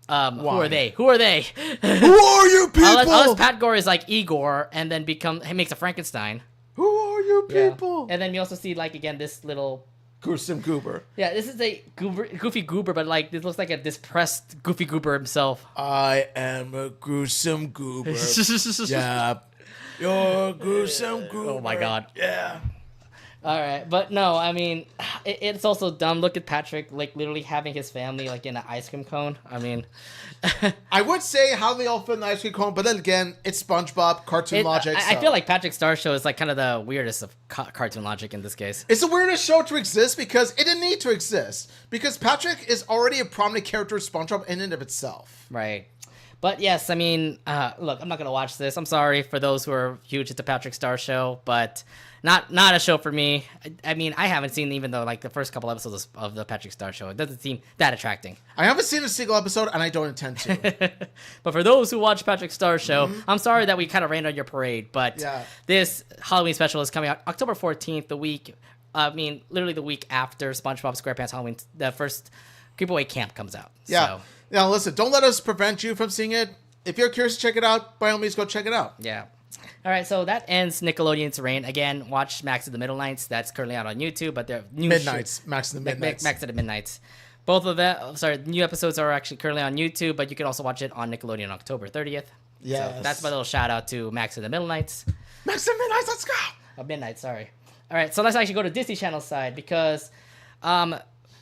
who are they? Who are they? Who are you people? Unless Pat Gore is like Igor and then he makes a Frankenstein. Who are you people? Yeah. And then you also see like again this little gruesome goober. Yeah, this is a goofy goober, but like this looks like a depressed goofy goober himself. I am a gruesome goober. Yeah, you're a gruesome goober. Oh my god. Yeah. All right, but no, I mean, it's also dumb. Look at Patrick, like literally having his family like in an ice cream cone. I mean, I would say how they all fit in the ice cream cone, but then again, it's SpongeBob cartoon logic. I feel like Patrick Star Show is like kind of the weirdest of cartoon logic in this case. It's the weirdest show to exist because it didn't need to exist because Patrick is already a prominent character of SpongeBob in and of itself. Right. But yes, I mean, look, I'm not gonna watch this. I'm sorry for those who are huge into Patrick Star Show, but not a show for me. I mean, I haven't seen even though like the first couple episodes of the Patrick Star Show. It doesn't seem that attracting. I haven't seen a single episode, and I don't intend to. But for those who watch Patrick Star Show, I'm sorry that we kind of rained on your parade. But this Halloween special is coming out October 14th, literally the week after SpongeBob SquarePants Halloween, the first Kreepaway Kamp comes out. Yeah. So. Now, listen, don't let us prevent you from seeing it. If you're curious to check it out, by all means, go check it out. Yeah. All right, so that ends Nickelodeon's reign. Again, watch Max of the Middle Nights. That's currently out on YouTube, but they're new Midnights. Max of the Midnights. Max of the Midnights. Both of them, new episodes are actually currently on YouTube, but you can also watch it on Nickelodeon October 30th. Yes. So that's my little shout out to Max of the Middle Nights. Max of the Midnights, let's go! Midnight, sorry. All right, so let's actually go to Disney Channel side because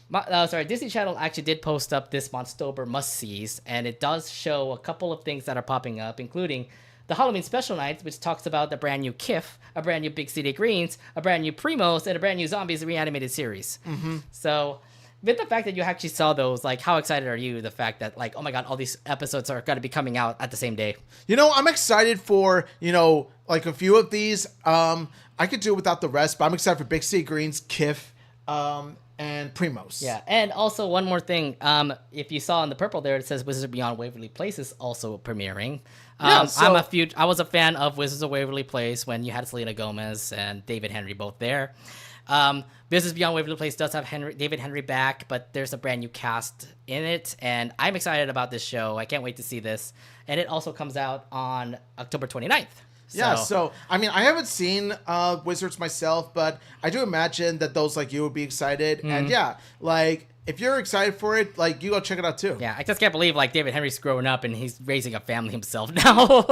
Disney Channel actually did post up this Monstober must-sees, and it does show a couple of things that are popping up, including the Halloween Special Night, which talks about the brand new Kiff, a brand new Big City Greens, a brand new Primos, and a brand new Zombies reanimated series. Mm-hmm. So, with the fact that you actually saw those, like, how excited are you? The fact that, like, oh my god, all these episodes are going to be coming out at the same day. You know, I'm excited for, like a few of these. I could do without the rest, but I'm excited for Big City Greens, Kiff, and Primos. Yeah, and also one more thing. If you saw in the purple there, it says Wizards Beyond Waverly Place is also premiering. I was a fan of Wizards of Waverly Place when you had Selena Gomez and David Henry both there. Wizards Beyond Waverly Place does have David Henry back, but there's a brand new cast in it, and I'm excited about this show. I can't wait to see this. And it also comes out on October 29th. So I mean, I haven't seen Wizards myself, but I do imagine that those like you would be excited. Mm-hmm. And yeah, like if you're excited for it, like you go check it out too. Yeah, I just can't believe like David Henry's growing up and he's raising a family himself now.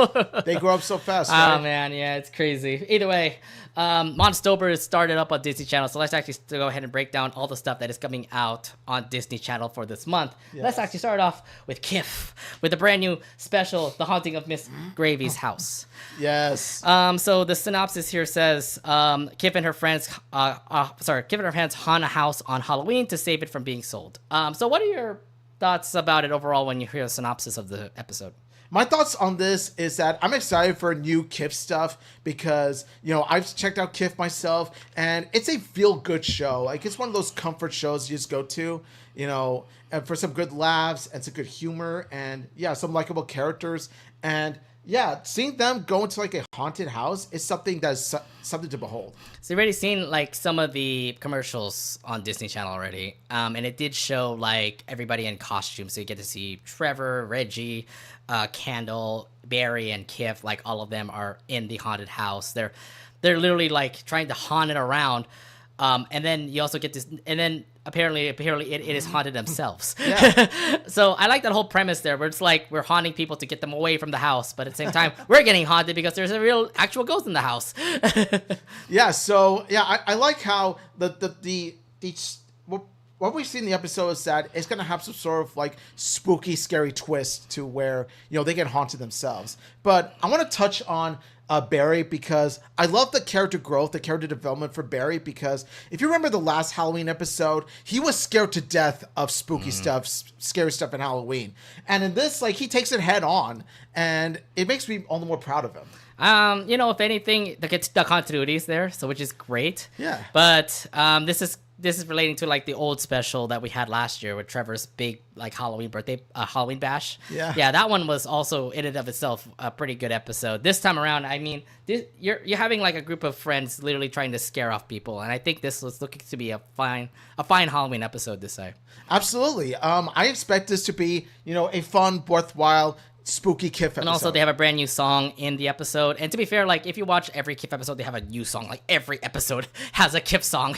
They grow up so fast. Right? Oh man, yeah, it's crazy. Either way, Monstober is started up on Disney Channel, so let's actually go ahead and break down all the stuff that is coming out on Disney Channel for this month. Yes. Let's actually start off with Kiff, with a brand new special, The Haunting of Miss Gravy's House. Yes. So the synopsis here says, Kiff and her friends haunt a house on Halloween to save it from being sold. So what are your thoughts about it overall when you hear a synopsis of the episode? My thoughts on this is that I'm excited for new Kiff stuff because, I've checked out Kiff myself and it's a feel-good show. Like, it's one of those comfort shows you just go to, and for some good laughs and some good humor and, some likable characters. And, seeing them go into, like, a haunted house is something that's something to behold. So you've already seen, like, some of the commercials on Disney Channel already. And it did show, like, everybody in costume. So you get to see Trevor, Reggie, Candle, Barry, and Kiff. Like, all of them are in the haunted house. They're literally, like, trying to haunt it around. And then you also get this... And then... Apparently, it is haunted themselves. Yeah. So I like that whole premise there, where it's like we're haunting people to get them away from the house, but at the same time, we're getting haunted because there's a real, actual ghost in the house. I like how what we see in the episode is that it's going to have some sort of like spooky, scary twist to where, they get haunted themselves. But I want to touch on Barry because I love the character growth, the character development for Barry, because if you remember the last Halloween episode, he was scared to death of spooky stuff, scary stuff in Halloween. And in this, like, he takes it head on, and it makes me all the more proud of him. If anything, the continuity is there, so which is great. Yeah. But this this is relating to like the old special that we had last year with Trevor's big like Halloween bash. Yeah, that one was also in and of itself a pretty good episode. This time around, I mean, you're having like a group of friends literally trying to scare off people, and I think this was looking to be a fine Halloween episode this time. Absolutely. I expect this to be, a fun, worthwhile, spooky Kiff episode. And also, they have a brand new song in the episode. And to be fair, like if you watch every Kiff episode, they have a new song. Like every episode has a Kiff song.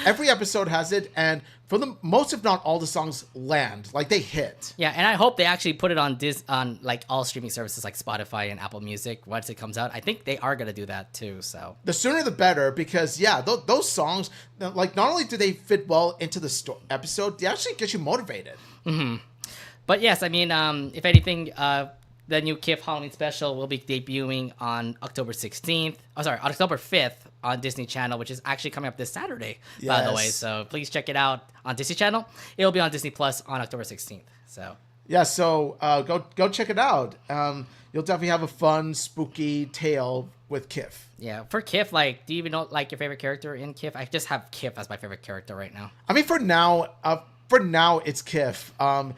every episode has it, and for the most, if not all, the songs land. Like they hit. Yeah, and I hope they actually put it on like all streaming services like Spotify and Apple Music once it comes out. I think they are gonna do that too. So the sooner the better, because those songs, like not only do they fit well into the episode, they actually get you motivated. Mm-hmm. But yes, I mean, if anything, the new Kiff Halloween special will be debuting on October 16th. Oh, sorry, October 5th on Disney Channel, which is actually coming up this Saturday, by the way. So please check it out on Disney Channel. It'll be on Disney Plus on October 16th. So yeah, so go check it out. You'll definitely have a fun, spooky tale with Kiff. Yeah, for Kiff, like, do you even know like your favorite character in Kiff? I just have Kiff as my favorite character right now. I mean, for now, it's Kiff.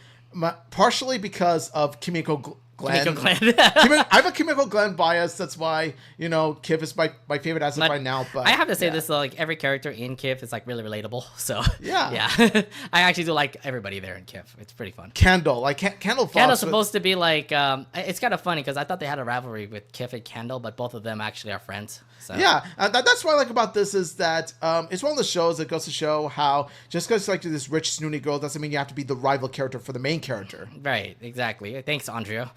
Partially because of Kimiko Glenn. I have a Kimiko Glenn bias. That's why, Kiff is my favorite as of right now. But I have to say this, though, like every character in Kiff is like really relatable. So yeah. I actually do like everybody there in Kiff. It's pretty fun. Kendall, like Kendall Fox. Kendall's supposed to be like, it's kind of funny because I thought they had a rivalry with Kiff and Kendall, but both of them actually are friends. So. Yeah, that's what I like about this is that it's one of the shows that goes to show how just because like this rich snooty girl doesn't mean you have to be the rival character for the main character. Right, exactly. Thanks, Andrea.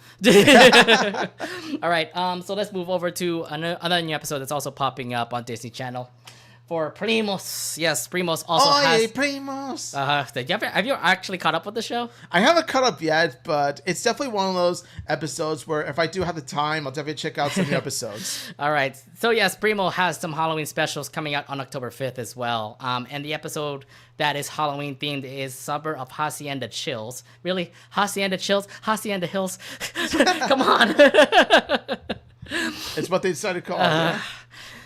All right, so let's move over to another new episode that's also popping up on Disney Channel. For Primos. Yes, Primos also has... Primos! Have you actually caught up with the show? I haven't caught up yet, but it's definitely one of those episodes where if I do have the time, I'll definitely check out some new episodes. All right. So yes, Primo has some Halloween specials coming out on October 5th as well. And the episode that is Halloween themed is Summer of Hacienda Chills. Really? Hacienda Chills? Hacienda Hills? Come on. It's what they decided to call it.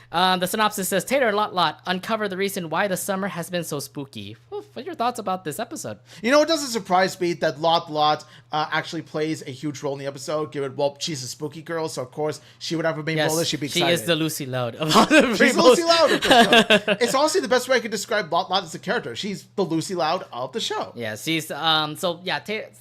The synopsis says, Tater and Lot uncover the reason why the summer has been so spooky. What are your thoughts about this episode? It doesn't surprise me that Lot actually plays a huge role in the episode, given, she's a spooky girl, so of course she would have a main role. She'd be excited. She is the Lucy Loud of all the She's Lucy Loud of the show. It's honestly the best way I could describe Lot as a character. She's the Lucy Loud of the show. Yeah, she's, so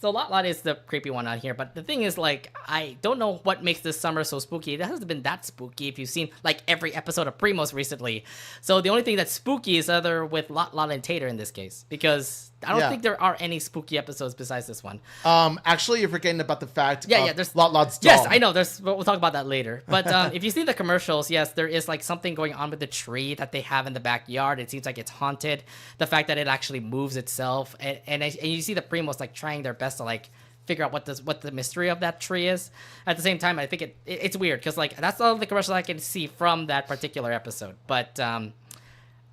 Lot is the creepy one on here, but the thing is, like, I don't know what makes this summer so spooky. It hasn't been that spooky if you've seen, like, every episode of Primos recently. So the only thing that's spooky is other with Lot and Tater in this case, because I don't think there are any spooky episodes besides this one. Actually, you're forgetting about the fact there's Lot's doll. Yes, I know. We'll talk about that later. But if you see the commercials, yes, there is like something going on with the tree that they have in the backyard. It seems like it's haunted. The fact that it actually moves itself, and you see the Primos like trying their best to like figure out what the mystery of that tree is. At the same time, I think it's weird because like that's all the commercials I can see from that particular episode. But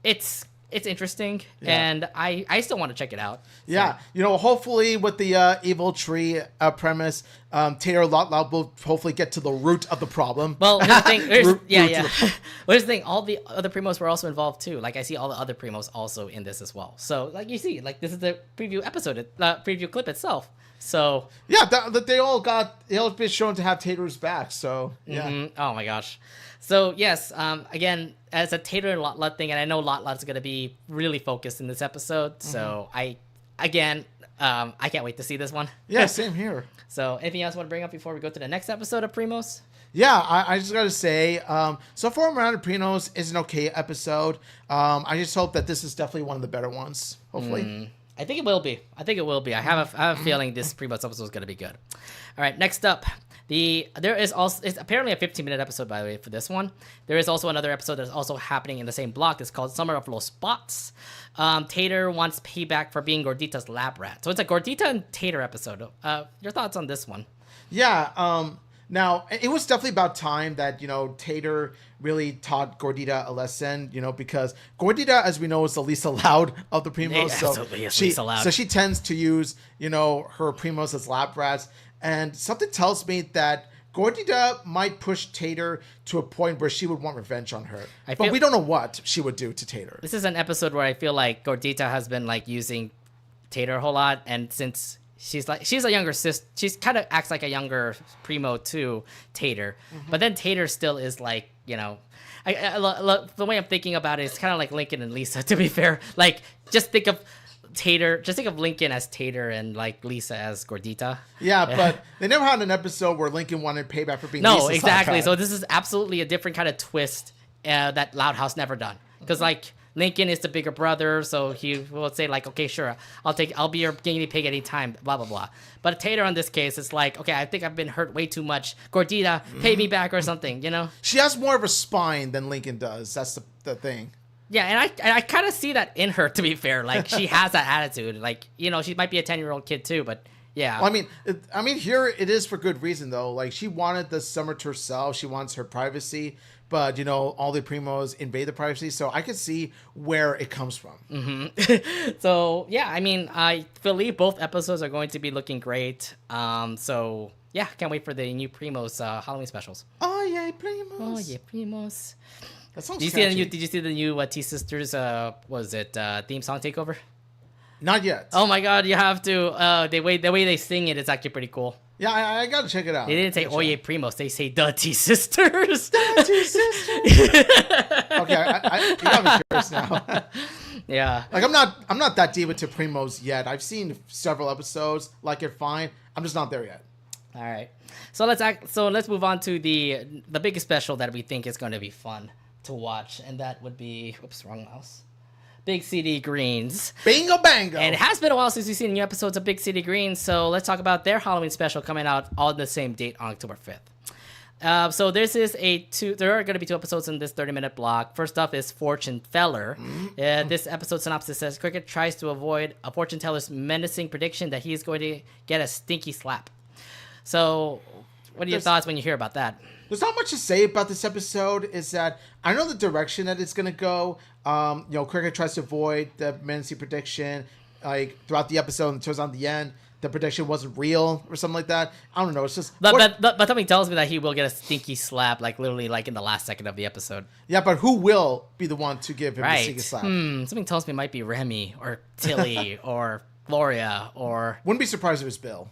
it's interesting, and I still want to check it out. So. Yeah, hopefully with the evil tree premise, Tater Lot will hopefully get to the root of the problem. Well, here's the thing. Well, here's the thing. All the other Primos were also involved too. Like I see all the other Primos also in this as well. So like you see, like this is the preview episode, preview clip itself. So yeah, they all been shown to have Tater's back. So yeah. Mm-hmm. Oh my gosh. So yes, again, as a Tater and Lot thing, and I know Lot's gonna be really focused in this episode. Mm-hmm. So I can't wait to see this one. Yeah, same here. So anything else you want to bring up before we go to the next episode of Primos? Yeah, I just gotta say, so far around Primos is an okay episode. I just hope that this is definitely one of the better ones. Hopefully. I think it will be. I have a feeling this Primos episode is going to be good. All right, next up, there is also, it's apparently a 15-minute episode, by the way, for this one. There is also another episode that's also happening in the same block. It's called Summer of Los Spots. Tater wants payback for being Gordita's lab rat. So it's a Gordita and Tater episode. Your thoughts on this one? Yeah, now, it was definitely about time that, Tater really taught Gordita a lesson, because Gordita, as we know, is the least allowed of the Primos. Absolutely, least allowed. So she tends to use, her Primos as lab rats. And something tells me that Gordita might push Tater to a point where she would want revenge on her. But we don't know what she would do to Tater. This is an episode where I feel like Gordita has been like using Tater a whole lot, and since she's a younger sister, she's kind of acts like a younger Primo to Tater, but then Tater still is like, you know, the way I'm thinking about it is kind of like Lincoln and Lisa. To be fair, like just think of Lincoln as Tater and like Lisa as Gordita. Yeah, but they never had an episode where Lincoln wanted payback for being no, Lisa's exactly. iPad. So this is absolutely a different kind of twist that Loud House never done, because like Lincoln is the bigger brother, so he will say like, okay, sure, I'll be your guinea pig anytime, blah blah blah. But Tater in this case is like, okay, I think I've been hurt way too much. Gordita, pay me back or something, you know? She has more of a spine than Lincoln does. That's the thing. Yeah, and I kind of see that in her, to be fair. Like, she has that attitude. Like, you know, she might be a 10-year-old kid too, but yeah. Well, I mean, here it is for good reason though. Like, she wanted the summer to herself. She wants her privacy, but you know, all the Primos invade the privacy. So I can see where it comes from. Mm-hmm. So yeah, I mean, I believe both episodes are going to be looking great. So yeah, can't wait for the new Primos Halloween specials. Oh yeah, Primos. Oh yeah, Primos. That sounds. Did you see the new T Sisters? Theme song takeover? Not yet. Oh my god, you have to. The way they sing it, it's actually pretty cool. Yeah, I gotta check it out. They didn't say Oye Primos, they say the T Sisters. The T Sisters. Okay, you got me curious now. Yeah. Like I'm not that deep into Primos yet. I've seen several episodes, like it fine. I'm just not there yet. All right. So let's move on to the biggest special that we think is going to be fun to watch, and that would be wrong mouse. Big City Greens. Bingo bango. And it has been a while since we've seen new episodes of Big City Greens, so let's talk about their Halloween special coming out on the same date, on October 5th. So there are going to be 2 episodes in this 30-minute block. First up is Fortune Teller. This episode synopsis says, Cricket tries to avoid a fortune teller's menacing prediction that he is going to get a stinky slap. So what are your thoughts when you hear about that? There's not much to say about this episode. Is that I know the direction that it's going to go. You know, Cricket tries to avoid the menacing prediction like throughout the episode, and it turns out at the end the prediction wasn't real or something like that. I don't know. It's just but something tells me that he will get a stinky slap, like literally like in the last second of the episode. Yeah, but who will be the one to give him the stinky slap? Something tells me it might be Remy or Tilly or Gloria or. Wouldn't be surprised if it was Bill.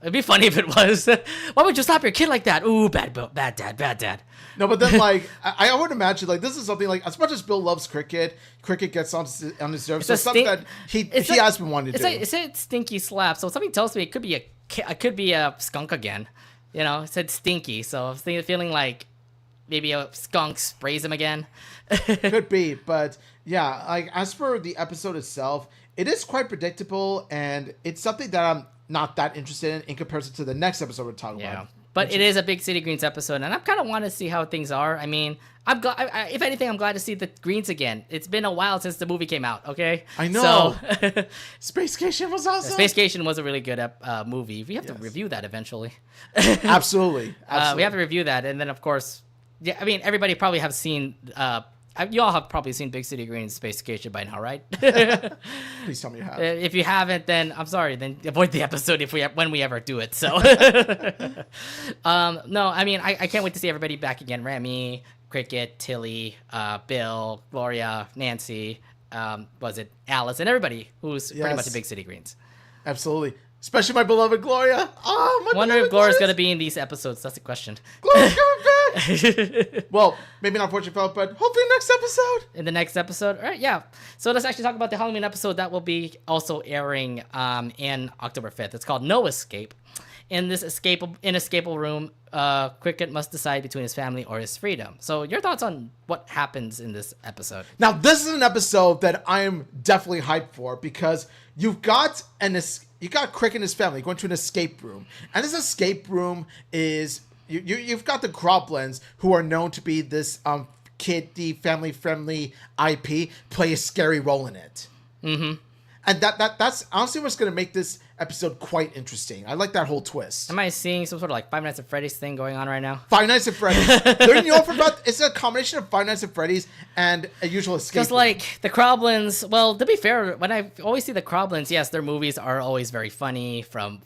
It'd be funny if it was. Why would you slap your kid like that? Ooh, bad dad. No, but then like I would imagine like this is something like as much as Bill loves cricket gets on his nerves. So something that he has been wanting to do. It said stinky slap, so something tells me it could be a skunk again. You know, it said stinky, so I was feeling like maybe a skunk sprays him again. Could be, but yeah, like as for the episode itself, it is quite predictable, and it's something that I'm not that interested in comparison to the next episode we're talking about. But it is a Big City Greens episode, and I kind of want to see how things are. I mean, I'm glad. If anything, I'm glad to see the Greens again. It's been a while since the movie came out. Okay, I know. So, Space Station was awesome. Space Station was a really good movie. We have to review that eventually. Absolutely. We have to review that, and then of course, yeah. I mean, everybody probably have seen. You all have probably seen Big City Greens Space Station by now, right? Please tell me you have. If you haven't, then I'm sorry. Then avoid the episode when we ever do it. So, no, I mean, I can't wait to see everybody back again. Remy, Cricket, Tilly, Bill, Gloria, Nancy, was it Alice, and everybody who's pretty much a Big City Greens. Absolutely. Especially my beloved Gloria. Oh, my Wonder if Gloria's going to be in these episodes. That's the question. Gloria's coming back. Well, maybe not Fortune Fell, but hopefully next episode. In the next episode? All right, yeah. So let's actually talk about the Halloween episode that will be also airing in October 5th. It's called No Escape. In this inescapable room, Cricket must decide between his family or his freedom. So your thoughts on what happens in this episode? Now, this is an episode that I am definitely hyped for because you've got Cricket and his family going to an escape room. And this escape room is... You've got the Groblins, who are known to be this kiddie, family-friendly IP, play a scary role in it. Mm-hmm. And that's honestly what's going to make this episode quite interesting. I like that whole twist. Am I seeing some sort of like Five Nights at Freddy's thing going on right now? Five Nights at Freddy's. It's a combination of Five Nights at Freddy's and a usual escape room. Just like the Groblins, well, to be fair, when I always see the Groblins, yes, their movies are always very funny from,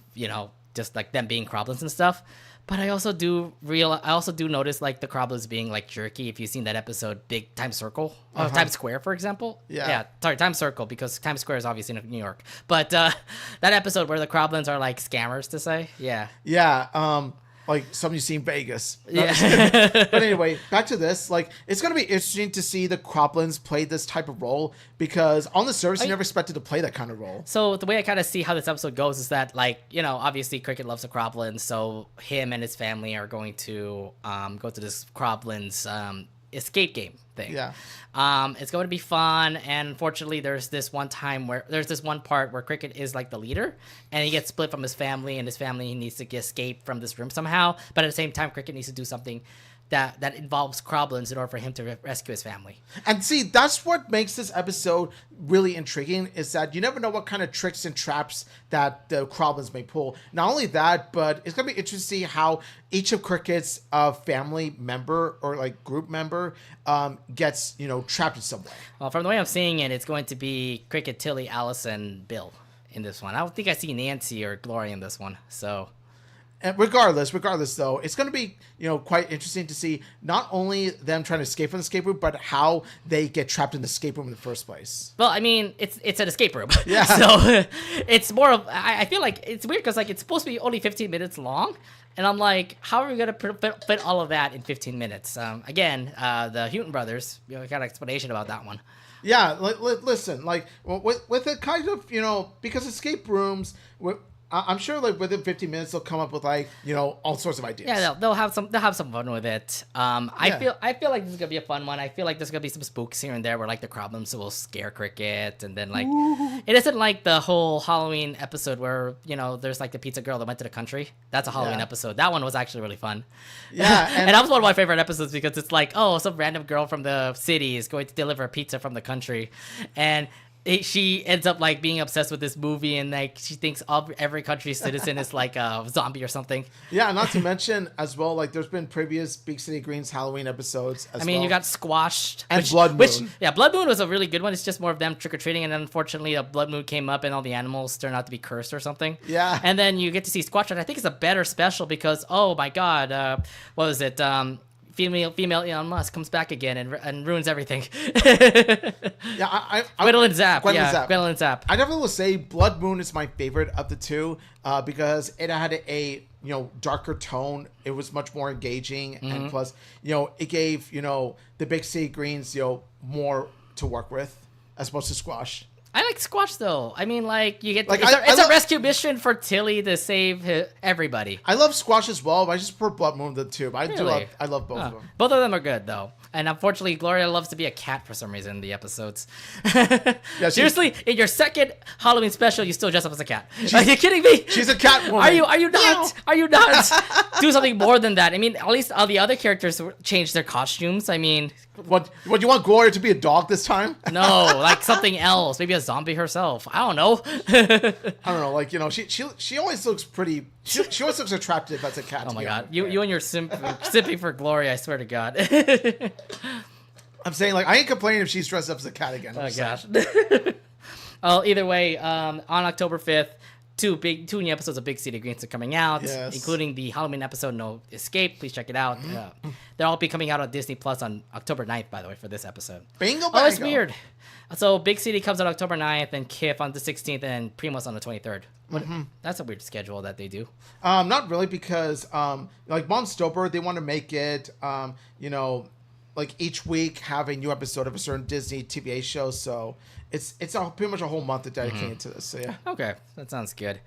just like them being Groblins and stuff. But I also do notice like the Croblins being like jerky. If you've seen that episode, Big Times Circle, Times Square, for example. Yeah. Sorry, Times Circle, because Times Square is obviously in New York. But that episode where the Croblins are like scammers, to say, yeah. Yeah. Like something you see in Vegas. Yeah. But anyway, back to this. Like, it's going to be interesting to see the Croblins play this type of role, because on the surface, you never expected to play that kind of role. So the way I kind of see how this episode goes is that, like, you know, obviously Cricket loves the Croblins, so him and his family are going to go to this Croblins escape game thing. Yeah. It's going to be fun, and unfortunately there's this one part where Cricket is like the leader, and he gets split from his family, and his family needs to escape from this room somehow, but at the same time Cricket needs to do something that involves Croblins in order for him to rescue his family. And see, that's what makes this episode really intriguing, is that you never know what kind of tricks and traps that the Croblins may pull. Not only that, but it's going to be interesting to see how each of Cricket's family member or like group member gets, you know, trapped in some way. Well, from the way I'm seeing it, it's going to be Cricket, Tilly, Allison, Bill in this one. I don't think I see Nancy or Gloria in this one, so... And regardless, though, it's going to be, you know, quite interesting to see not only them trying to escape from the escape room, but how they get trapped in the escape room in the first place. Well, I mean, it's an escape room. Yeah. So it's more of, I feel like it's weird because, like, it's supposed to be only 15 minutes long. And I'm like, how are we going to fit all of that in 15 minutes? Again, the Houghton brothers, you know, got an explanation about that one. Yeah, listen, like, with it kind of, you know, because escape rooms... I'm sure, like, within 15 minutes, they'll come up with, like, you know, all sorts of ideas. Yeah, they'll have some fun with it. I feel like this is gonna be a fun one. I feel like there's gonna be some spooks here and there where, like, the Croblins will scare Cricket, and then, like, it isn't like the whole Halloween episode where, you know, there's like the pizza girl that went to the country. That's a Halloween episode. That one was actually really fun. Yeah, and that was one of my favorite episodes because it's like, oh, some random girl from the city is going to deliver pizza from the country, and she ends up like being obsessed with this movie, and like she thinks every country's citizen is like a zombie or something. Yeah, not to mention as well, like there's been previous Big City Greens Halloween episodes as well. I mean, you got Squashed and Blood Moon. Blood Moon was a really good one. It's just more of them trick or treating, and then unfortunately, a Blood Moon came up, and all the animals turned out to be cursed or something. Yeah, and then you get to see Squashed, and I think it's a better special because oh my god, what was it? Female Elon Musk comes back again and ruins everything. Yeah, Gwendolyn Zapp. Gwendolyn Zapp. I definitely will say Blood Moon is my favorite of the two because it had a you know darker tone. It was much more engaging, and plus you know it gave you know the Big City Greens you know more to work with as opposed to Squash. I like Squash though. I mean, like you get like it's a rescue mission for Tilly to save everybody. I love Squash as well, but I just prefer Blood Moon the two. But I love both of them. Both of them are good though. And unfortunately, Gloria loves to be a cat for some reason in the episodes. Yeah, seriously, in your second Halloween special, you still dress up as a cat. Are you kidding me? She's a cat woman. Are you not? Are you not? Do something more than that. I mean, at least all the other characters changed their costumes. I mean, what you want Gloria to be a dog this time? No, like something else. Maybe a zombie herself. I don't know. I don't know. Like you know, she always looks pretty. She always looks attractive as a cat. Oh my god, you and your simping for Gloria. I swear to God. I'm saying like I ain't complaining if she's dressed up as a cat again. Oh gosh. Well, either way, on October 5th, two new episodes of Big City Greens are coming out, including the Halloween episode No Escape. Please check it out. They'll all be coming out on Disney Plus on October 9th, by the way, for this episode. Bingo, Oh, it's weird. So Big City comes on October 9th, and Kiff on the 16th, and Primos on the 23rd. That's a weird schedule that they do. Not really, because like Monstober, they want to make it, you know, like each week have a new episode of a certain Disney TVA show. So it's pretty much a whole month dedicated to this. So yeah. Okay, that sounds good.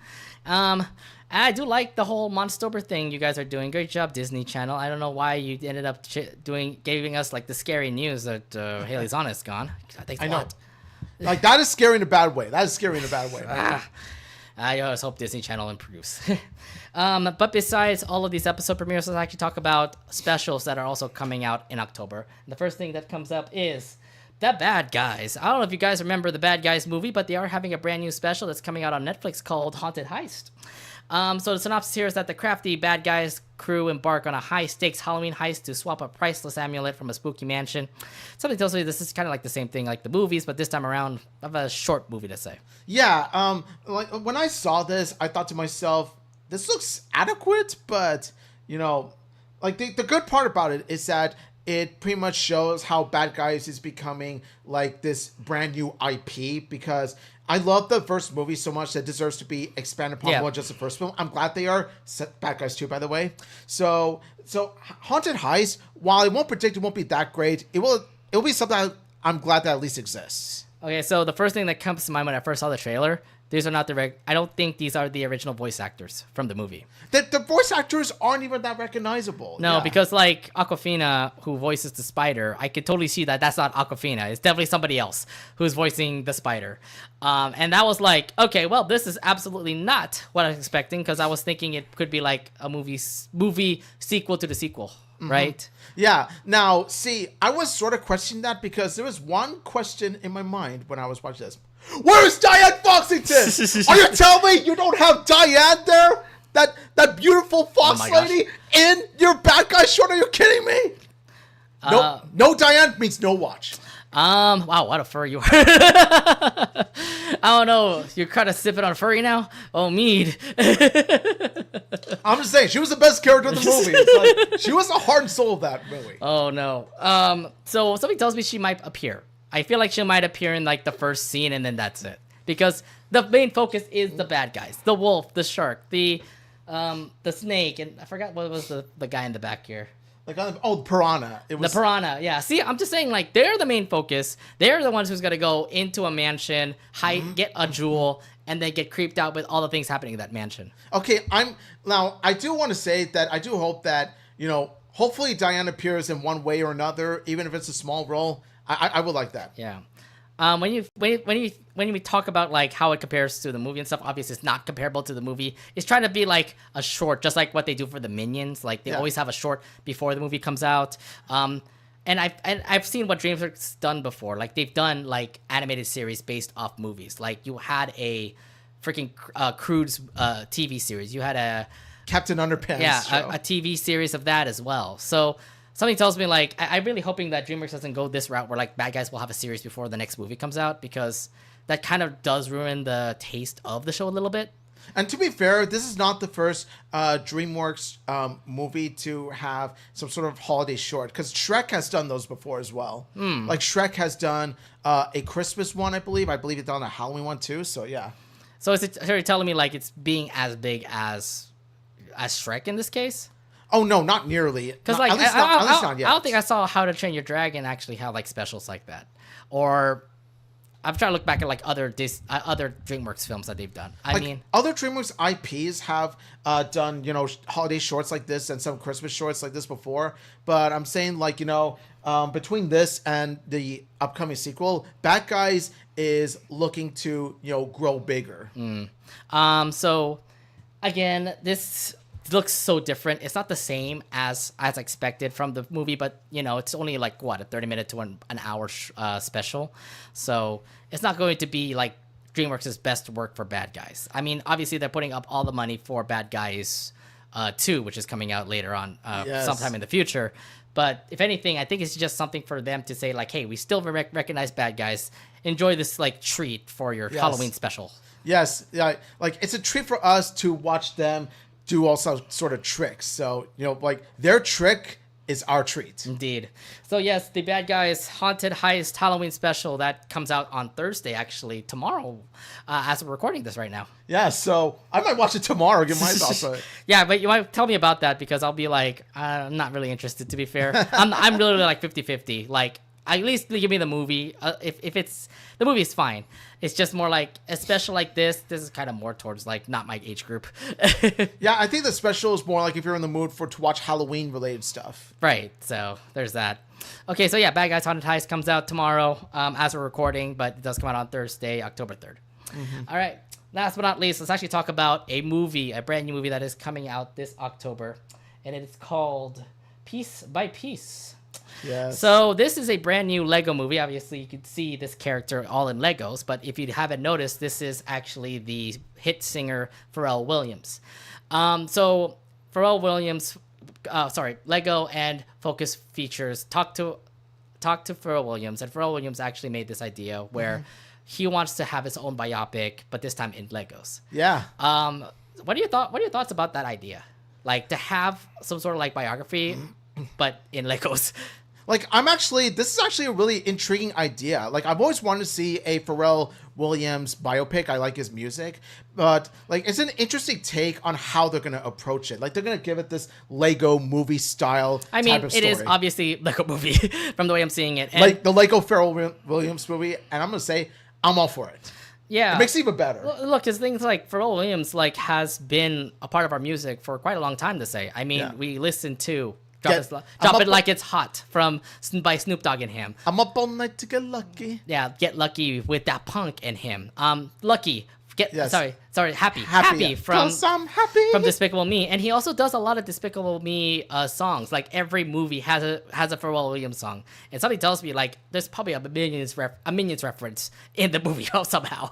I do like the whole Monstober thing you guys are doing. Great job, Disney Channel. I don't know why you ended up giving us like the scary news that Hailey's Honest gone. I know. Like that is scary in a bad way. I always hope Disney Channel improves. But besides all of these episode premieres, let's actually talk about specials that are also coming out in October. And the first thing that comes up is The Bad Guys. I don't know if you guys remember the Bad Guys movie, but they are having a brand new special that's coming out on Netflix called Haunted Heist. So the synopsis here is that the crafty Bad Guys crew embark on a high-stakes Halloween heist to swap a priceless amulet from a spooky mansion. Something tells me this is kind of like the same thing like the movies, but this time around, I have a short movie to say. Yeah, like when I saw this, I thought to myself, this looks adequate, but you know, like the good part about it is that it pretty much shows how Bad Guys is becoming like this brand new IP, because I love the first movie so much that it deserves to be expanded upon more than just the first film. I'm glad they are. Bad Guys 2, by the way. So Haunted Heist, while I won't predict it won't be that great, it'll be something I'm glad that at least exists. Okay, so the first thing that comes to mind when I first saw the trailer, these are not the I don't think these are the original voice actors from the movie. The voice actors aren't even that recognizable. No, because like Awkwafina, who voices the spider, I could totally see that that's not Awkwafina. It's definitely somebody else who's voicing the spider. And that was like, okay, well, this is absolutely not what I was expecting, because I was thinking it could be like a movie sequel to the sequel, right? Yeah. Now, see, I was sort of questioning that because there was one question in my mind when I was watching this. Where is Diane Foxington? Are you telling me you don't have Diane there? That beautiful fox lady in your Bad Guy short? Are you kidding me? No Diane means no watch. Wow, what a fur you are. I don't know. You're kind of sipping on furry now? Oh, mead. I'm just saying, she was the best character in the movie. It's like, she was the heart and soul of that movie. Oh, no. So something tells me she might appear. I feel like she might appear in like the first scene and then that's it. Because the main focus is the bad guys. The wolf, the shark, the snake, and I forgot what was the guy in the back here. Like, the piranha. It was... The piranha, yeah. See, I'm just saying, like, they're the main focus. They're the ones who's going to go into a mansion, get a jewel, and then get creeped out with all the things happening in that mansion. Okay, I do want to say that I do hope that, hopefully Diane appears in one way or another, even if it's a small role. I would like that. Yeah. When we talk about like how it compares to the movie and stuff, obviously it's not comparable to the movie. It's trying to be like a short, just like what they do for the Minions. Like they always have a short before the movie comes out. And I've seen what DreamWorks done before. Like they've done like animated series based off movies. Like you had a freaking Crude's TV series. You had a Captain Underpants. Yeah, a TV series of that as well. So something tells me, like, I'm really hoping that DreamWorks doesn't go this route where, like, Bad Guys will have a series before the next movie comes out, because that kind of does ruin the taste of the show a little bit. And to be fair, this is not the first DreamWorks movie to have some sort of holiday short, because Shrek has done those before as well. Like, Shrek has done a Christmas one, I believe. I believe it's done a Halloween one, too, so yeah. So you're telling me, like, it's being as big as Shrek in this case? Oh no, not nearly. Because like, at least not yet. I don't think I saw How to Train Your Dragon actually have like specials like that. Or I'm trying to look back at like other DreamWorks films that they've done. I mean, other DreamWorks IPs have done holiday shorts like this and some Christmas shorts like this before. But I'm saying like between this and the upcoming sequel, Bad Guys is looking to grow bigger. So again, this looks so different. It's not the same as expected from the movie, but it's only like what, a 30-minute to an hour special, so it's not going to be like DreamWorks' best work for Bad Guys. I mean, obviously they're putting up all the money for Bad Guys 2, which is coming out later on sometime in the future. But if anything, I think it's just something for them to say like, hey, we still recognize Bad Guys. Enjoy this like treat for your Halloween special. Yes, yeah, like it's a treat for us to watch them do also sort of tricks. So, like their trick is our treat. Indeed. So yes, the Bad Guys Haunted Heist Halloween special that comes out on Thursday, actually tomorrow, as we're recording this right now. Yeah, so I might watch it tomorrow, get my thoughts on it. Yeah, but you might tell me about that, because I'll be like, I'm not really interested, to be fair. I'm really like 50-50. Like, at least give me the movie. If it's the movie is fine. It's just more like a special like this. This is kind of more towards like not my age group. Yeah, I think the special is more like if you're in the mood to watch Halloween related stuff. Right. So there's that. Okay. So yeah, Bad Guys Haunted Heist comes out tomorrow as we're recording, but it does come out on Thursday, October 3rd. All right. Last but not least, let's actually talk about a brand new movie that is coming out this October, and it is called Piece by Piece. Yes. So this is a brand new Lego movie. Obviously, you can see this character all in Legos, but if you haven't noticed, this is actually the hit singer Pharrell Williams. So Pharrell Williams, Lego and Focus Features talked to Pharrell Williams, and Pharrell Williams actually made this idea where he wants to have his own biopic, but this time in Legos. Yeah. What are your thoughts about that idea? like to have some sort of like biography, but in Legos. Like, this is actually a really intriguing idea. Like, I've always wanted to see a Pharrell Williams biopic. I like his music. But, like, it's an interesting take on how they're going to approach it. Like, they're going to give it this Lego movie style I mean, type of story. it is obviously Lego movie from the way I'm seeing it. And like, the Lego Pharrell Williams movie. And I'm going to say, I'm all for it. yeah. It makes it even better. Look, his things like Pharrell Williams, like, has been a part of our music for quite a long time to say. I mean, we listened to... Drop It Like It's Hot by Snoop Dogg and him. I'm up all night to get lucky. Yeah, Get Lucky with that punk and him. Lucky. Happy Yeah. from 'Cause I'm happy. from Despicable Me, and he also does a lot of Despicable Me songs. Like every movie has a Pharrell Williams song, and somebody tells me like there's probably a Minions reference in the movie somehow.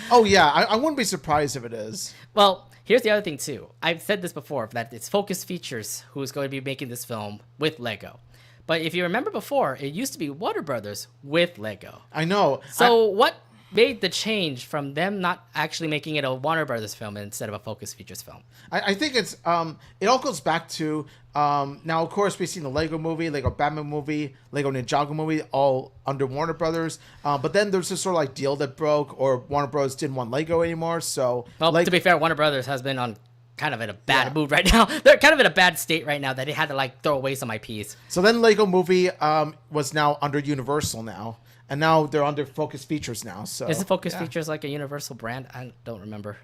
Oh yeah, I wouldn't be surprised if it is. Well, here's the other thing too. I've said this before that it's Focus Features who's going to be making this film with Lego. But if you remember before, it used to be Warner Brothers with Lego. I know. So what made the change from them not actually making it a Warner Brothers film instead of a Focus Features film? I think it's it all goes back to now of course we've seen the Lego movie, Lego Batman movie, Lego Ninjago movie, all under Warner Brothers. But then there's this sort of like deal that broke, or Warner Brothers didn't want Lego anymore. So to be fair, Warner Brothers has been on kind of in a bad mood right now. They're kind of in a bad state right now that they had to like throw away some IPs. So then Lego movie was now under Universal now. And now they're under Focus Features now. So is it Focus Features like a Universal brand? I don't remember.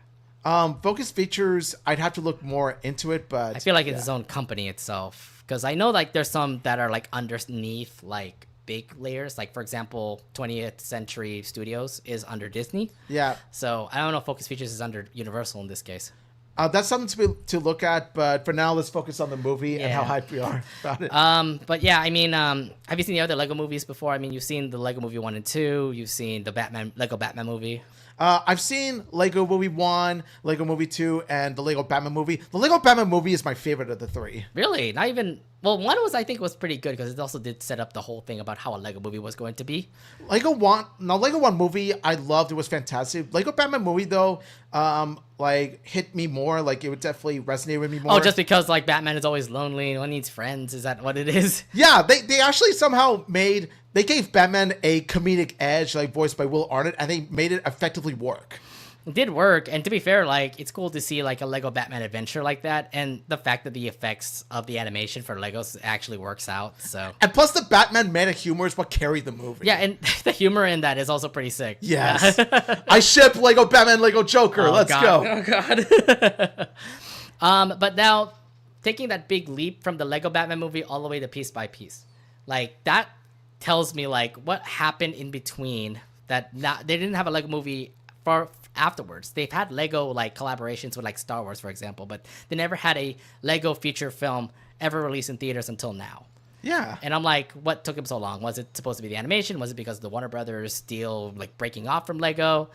Focus Features, I'd have to look more into it, but I feel like it's its own company itself, because I know like there's some that are like underneath like big layers. Like for example, 20th Century Studios is under Disney. Yeah. So I don't know if Focus Features is under Universal in this case. That's something to look at, but for now, let's focus on the movie and how hyped we are about it. But yeah, I mean, have you seen the other Lego movies before? I mean, you've seen the Lego Movie 1 and 2. You've seen the Lego Batman movie. I've seen Lego Movie 1, Lego Movie 2, and the Lego Batman movie. The Lego Batman movie is my favorite of the three. Really? Not even... Well, one I think was pretty good because it also did set up the whole thing about how a Lego movie was going to be. Lego 1 movie, I loved. It was fantastic. Lego Batman movie, though, like, hit me more. Like, it would definitely resonate with me more. Oh, just because, like, Batman is always lonely and one needs friends? Is that what it is? Yeah, they actually somehow made... They gave Batman a comedic edge, like, voiced by Will Arnett, and they made it effectively work. It did work, and to be fair, like, it's cool to see like a Lego Batman adventure like that, and the fact that the effects of the animation for Legos actually works out. So, and plus the Batman meta humor is what carried the movie. Yeah, and the humor in that is also pretty sick. Yes, I ship Lego Batman, Lego Joker. Let's go. Oh god. But now taking that big leap from the Lego Batman movie all the way to piece by piece, like that tells me like what happened in between. That they didn't have a Lego movie for afterwards. They've had Lego like collaborations with like Star Wars, for example, but they never had a Lego feature film ever released in theaters until now. Yeah. And I'm like, what took them so long? Was it supposed to be the animation? Was it because of the Warner Brothers deal like breaking off from Lego?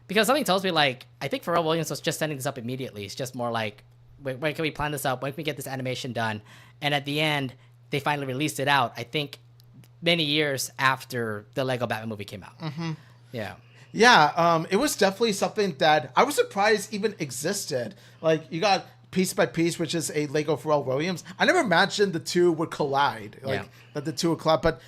Because something tells me like I think Pharrell Williams was just setting this up immediately. It's just more like, when can we plan this up? When can we get this animation done? And at the end, they finally released it out. I think many years after the Lego Batman movie came out. Mm-hmm. Yeah. Yeah, it was definitely something that I was surprised even existed. Like, you got Piece by Piece, which is a Lego Pharrell Williams. I never imagined the two would collide. Like, that the two would collide. But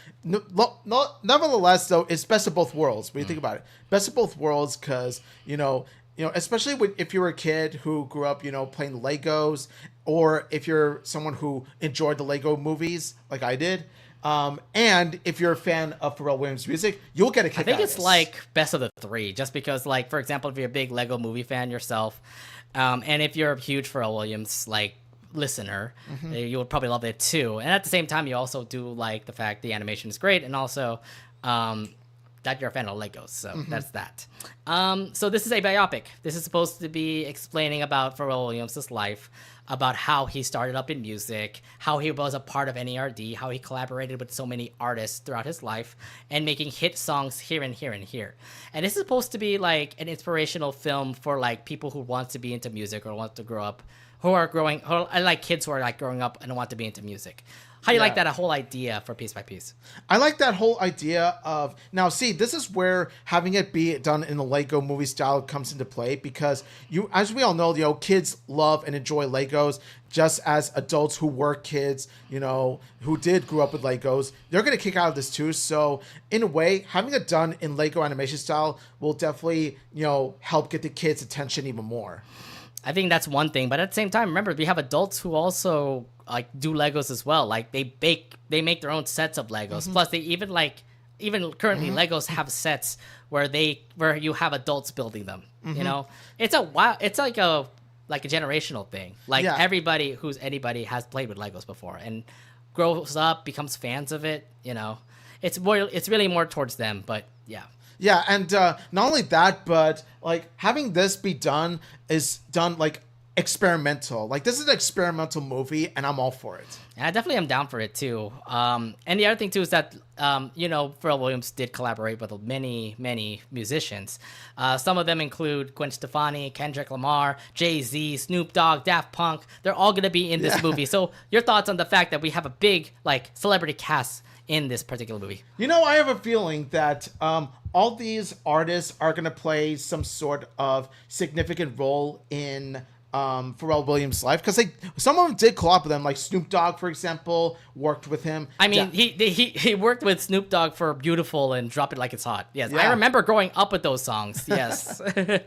nevertheless, though, it's best of both worlds when you think about it. Best of both worlds because, you know, especially if you were a kid who grew up, playing Legos, or if you're someone who enjoyed the Lego movies like I did. And if you're a fan of Pharrell Williams' music, you'll get a kick out of this. I think it's like best of the three, just because, like, for example, if you're a big Lego movie fan yourself, and if you're a huge Pharrell Williams, like, listener, you would probably love it too. And at the same time, you also do like the fact the animation is great, and also that you're a fan of Legos. So that's that. So this is a biopic. This is supposed to be explaining about Pharrell Williams' life, about how he started up in music, how he was a part of NERD, how he collaborated with so many artists throughout his life, and making hit songs here and here and here. And this is supposed to be like an inspirational film for like people who want to be into music or want to grow up, who are like kids who are like growing up and want to be into music. How do you like that whole idea for Piece by Piece? I like that whole idea of now. See, this is where having it be done in the Lego movie style comes into play because as we all know, kids love and enjoy Legos just as adults who were kids, who did grow up with Legos. They're gonna kick out of this too. So in a way, having it done in Lego animation style will definitely help get the kids' attention even more. I think that's one thing, but at the same time, remember we have adults who also do Legos as well. Like they make their own sets of Legos. Plus, they even currently Legos have sets where you have adults building them. It's like a generational thing. Like everybody who's anybody has played with Legos before and grows up, becomes fans of it. It's really more towards them. But yeah. Yeah, and not only that, but having this be done is done experimental. This is an experimental movie, and I'm all for it. And I definitely am down for it too. And the other thing too is that Pharrell Williams did collaborate with many musicians. Some of them include Gwen Stefani, Kendrick Lamar, Jay-Z, Snoop Dogg, Daft Punk. They're all gonna be in this movie. So your thoughts on the fact that we have a big celebrity cast in this particular movie? I have a feeling that all these artists are going to play some sort of significant role in Pharrell Williams' life because some of them did collab with him, like Snoop Dogg, for example, worked with him. I mean, he worked with Snoop Dogg for "Beautiful" and "Drop It Like It's Hot." Yes, I remember growing up with those songs. Yes, and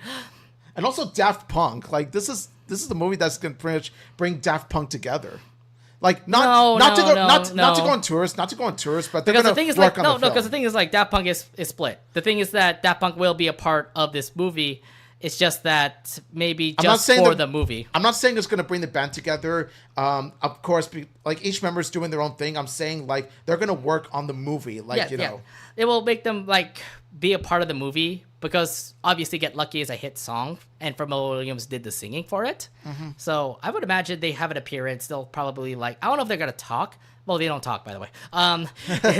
also Daft Punk. This is the movie that's going to pretty much bring Daft Punk together. Not to go on tours, but they're going to work on the film. Because the thing is, Daft Punk is split. The thing is that Daft Punk will be a part of this movie. It's just that maybe just for the movie. I'm not saying it's going to bring the band together. Of course, each member's doing their own thing. I'm saying they're going to work on the movie. It will make them be a part of the movie because obviously "Get Lucky" is a hit song, and Pharrell Williams did the singing for it. So I would imagine they have an appearance. They'll probably I don't know if they're gonna talk. Well, they don't talk, by the way.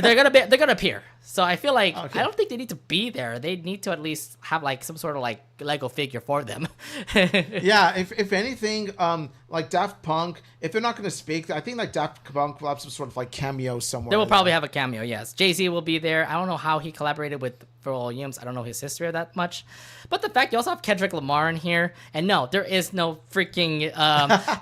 They're gonna appear. So I feel I don't think they need to be there. They need to at least have some sort of Lego figure for them. Yeah, if anything, Daft Punk, if they're not going to speak, I think Daft Punk will have some sort of cameo somewhere. They will probably have a cameo. Yes, Jay-Z will be there. I don't know how he collaborated with Pharrell Williams. I don't know his history that much, but the fact you also have Kendrick Lamar in here, and no, there is no freaking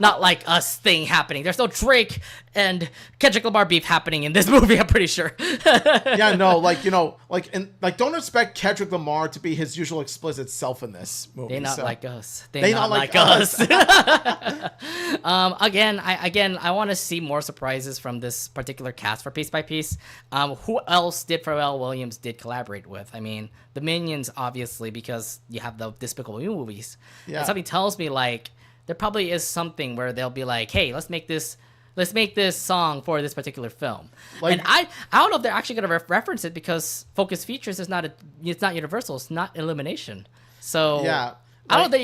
Not Like Us thing happening. There's no Drake and Kendrick Lamar beef happening in this movie. I'm pretty sure. Yeah, no. Don't expect Kendrick Lamar to be his usual explicit self in this movie. They not like us. They not like us. Again, I want to see more surprises from this particular cast for Piece by Piece. Who else did Pharrell Williams collaborate with? I mean, the Minions, obviously, because you have the Despicable Me movies. Yeah. And something tells me there probably is something where they'll be hey, let's make this song for this particular film. And I don't know if they're actually going to reference it because Focus Features it's not Universal, it's not Illumination. So yeah, I don't know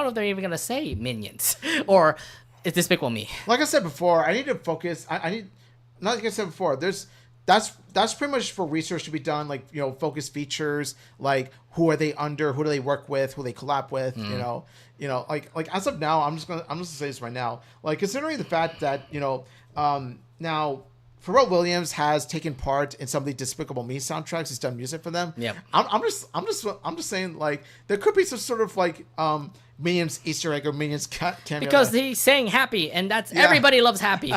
if they're even going to say Minions or it's Despicable Me. Like I said before, I need to focus. Not like I said before. That's pretty much for research to be done. Focus Features, who are they under, who do they work with, who they collab with, as of now, I'm just gonna say this right now. Considering the fact that now Pharrell Williams has taken part in some of the Despicable Me soundtracks. He's done music for them. Yeah. I'm just saying there could be some sort of Minions Easter egg or Minions cameo. Because he's saying happy, and that's everybody loves happy.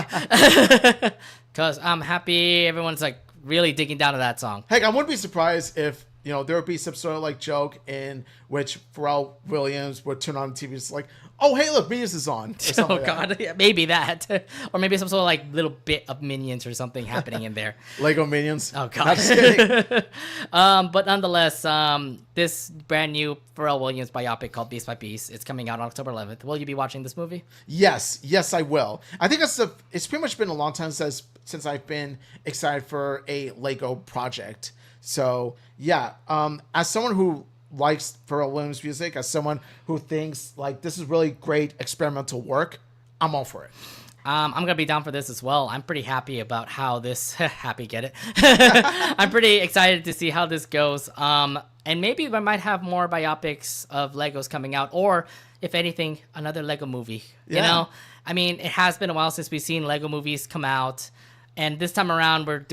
Because I'm happy, everyone's really digging down to that song. Heck, I wouldn't be surprised if there would be some sort of joke in which Pharrell Williams would turn on the TV. It's oh hey, look, Minions is on. Oh god, yeah, maybe that, or maybe some sort of little bit of Minions or something happening in there. Lego Minions. Oh god. Just kidding. But nonetheless, this brand new Pharrell Williams biopic called Piece by Piece, it's coming out on October 11th. Will you be watching this movie? Yes, I will. I think it's pretty much been a long time since I've been excited for a Lego project. So yeah, as someone who likes Pharrell Williams music, as someone who thinks this is really great experimental work, I'm all for it. I'm gonna be down for this as well. I'm pretty happy about how this happy get it. I'm pretty excited to see how this goes. And maybe we might have more biopics of Legos coming out, or if anything, another Lego movie. Yeah. I mean, it has been a while since we've seen Lego movies come out. And this time around, we're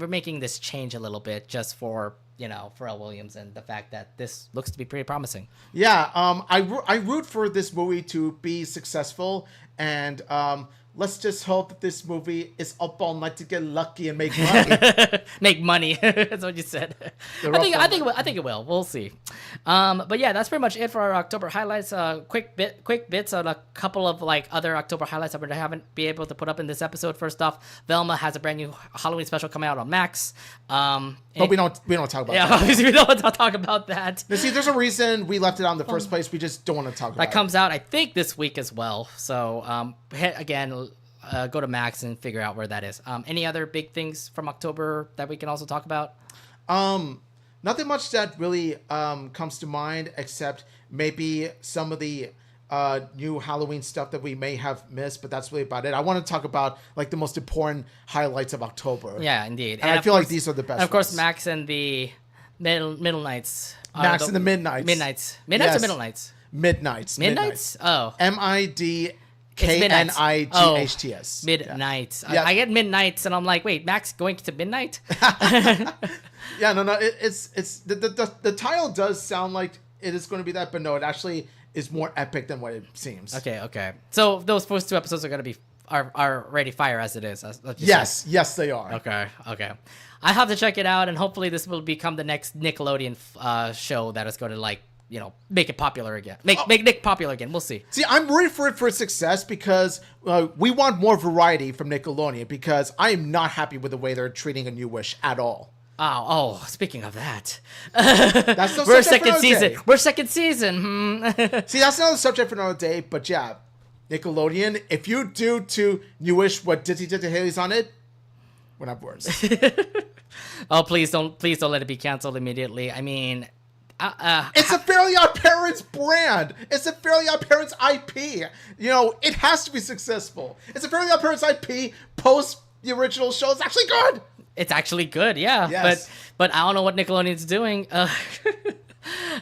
making this change a little bit just for Pharrell Williams and the fact that this looks to be pretty promising. Yeah, I root for this movie to be successful, and let's just hope that this movie is up all night to get lucky and make money. Make money. That's what you said. I think it will. We'll see. But yeah, that's pretty much it for our October highlights. Quick bits on a couple of like other October highlights that we haven't been able to put up in this episode. First off, Velma has a brand new Halloween special coming out on Max. But we don't talk about that. Yeah, obviously we don't want to talk about that. Now, see, there's a reason we left it on in the first place. We just don't want to talk about it. That comes out, I think, this week as well. So, again, go to Max and figure out where that is. Any other big things from October that we can also talk about? Nothing much that really comes to mind, except maybe some of the new Halloween stuff that we may have missed, but that's really about it. I want to talk about like the most important highlights of October. Yeah, indeed. And I feel like these are the best. And of course, ones. Max and the middle nights. Max and the Midnights. Midnights Yes. or Middle Nights? Midnights. Midnights? Oh. MIDKNIGHTS. Midnights. Yeah. I get Midnights, and I'm like, wait, Max going to midnight? Yeah, no. It's the title does sound like it is going to be that, but no, it actually is more epic than what it seems. Okay. So those first two episodes are going to be are already fire as it is. Yes, they are. Okay. I have to check it out, and hopefully this will become the next Nickelodeon show that is going to make it popular again. Make Nick popular again. We'll see. See, I'm rooting for it for success because we want more variety from Nickelodeon, because I am not happy with the way they're treating A New Wish at all. Oh, speaking of that. That's no We're subject for second another season. day. We're second season. See, that's another subject for another day, but yeah, Nickelodeon, if you do to New Wish what Disney did to Hailey's on it, we're not worse. Oh, please don't let it be canceled immediately. I mean, it's a Fairly Odd Parents brand. It's a Fairly Odd Parents IP. It has to be successful. It's a Fairly Odd Parents IP post the original show. It's actually good. It's actually good, yeah. Yes. But I don't know what Nickelodeon's doing. Oh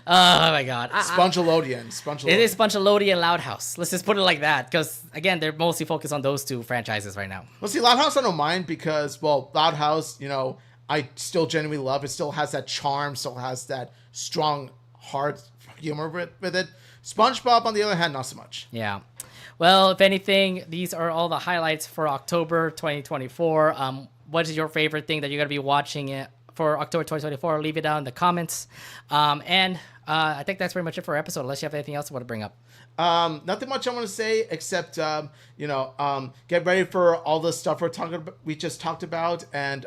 my god. Spongelodian. It is Spongelodian Loud House. Let's just put it like that, because again, they're mostly focused on those two franchises right now. Well, see, Loud House I don't mind because, well, Loud House, I still genuinely love. It still has that charm, still has that strong heart humor with it. SpongeBob, on the other hand, not so much. Yeah. Well, if anything, these are all the highlights for October 2024. What is your favorite thing that you're going to be watching it for October 2024? Leave it down in the comments. And I think that's pretty much it for our episode, unless you have anything else you want to bring up. Nothing much I want to say except, get ready for all the stuff we just talked about. And,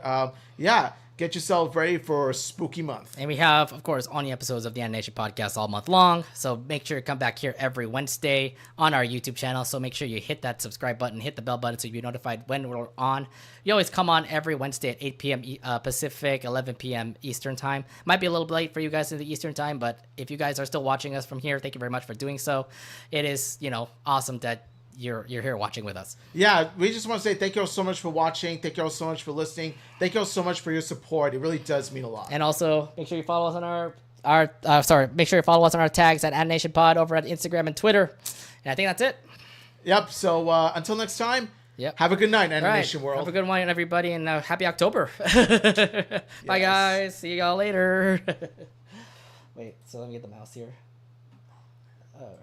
get yourself ready for spooky month. And we have, of course, on the episodes of the Anination podcast all month long. So make sure you come back here every Wednesday on our YouTube channel. So make sure you hit that subscribe button, hit the bell button so you'll be notified when we're on. You always come on every Wednesday at 8 p.m. Pacific, 11 p.m. Eastern time. Might be a little late for you guys in the Eastern time, but if you guys are still watching us from here, thank you very much for doing so. It is, awesome that you're here watching with us. Yeah, we just want to say thank you all so much for watching. Thank you all so much for listening. Thank you all so much for your support. It really does mean a lot. And also make sure you follow us on make sure you follow us on our tags at Anination Pod over at Instagram and Twitter. And I think that's it. Yep. So until next time. Yep. Have a good night, Anination World. Have a good one, everybody, and happy October. Bye, guys. See y'all later. Wait. So let me get the mouse here. All right.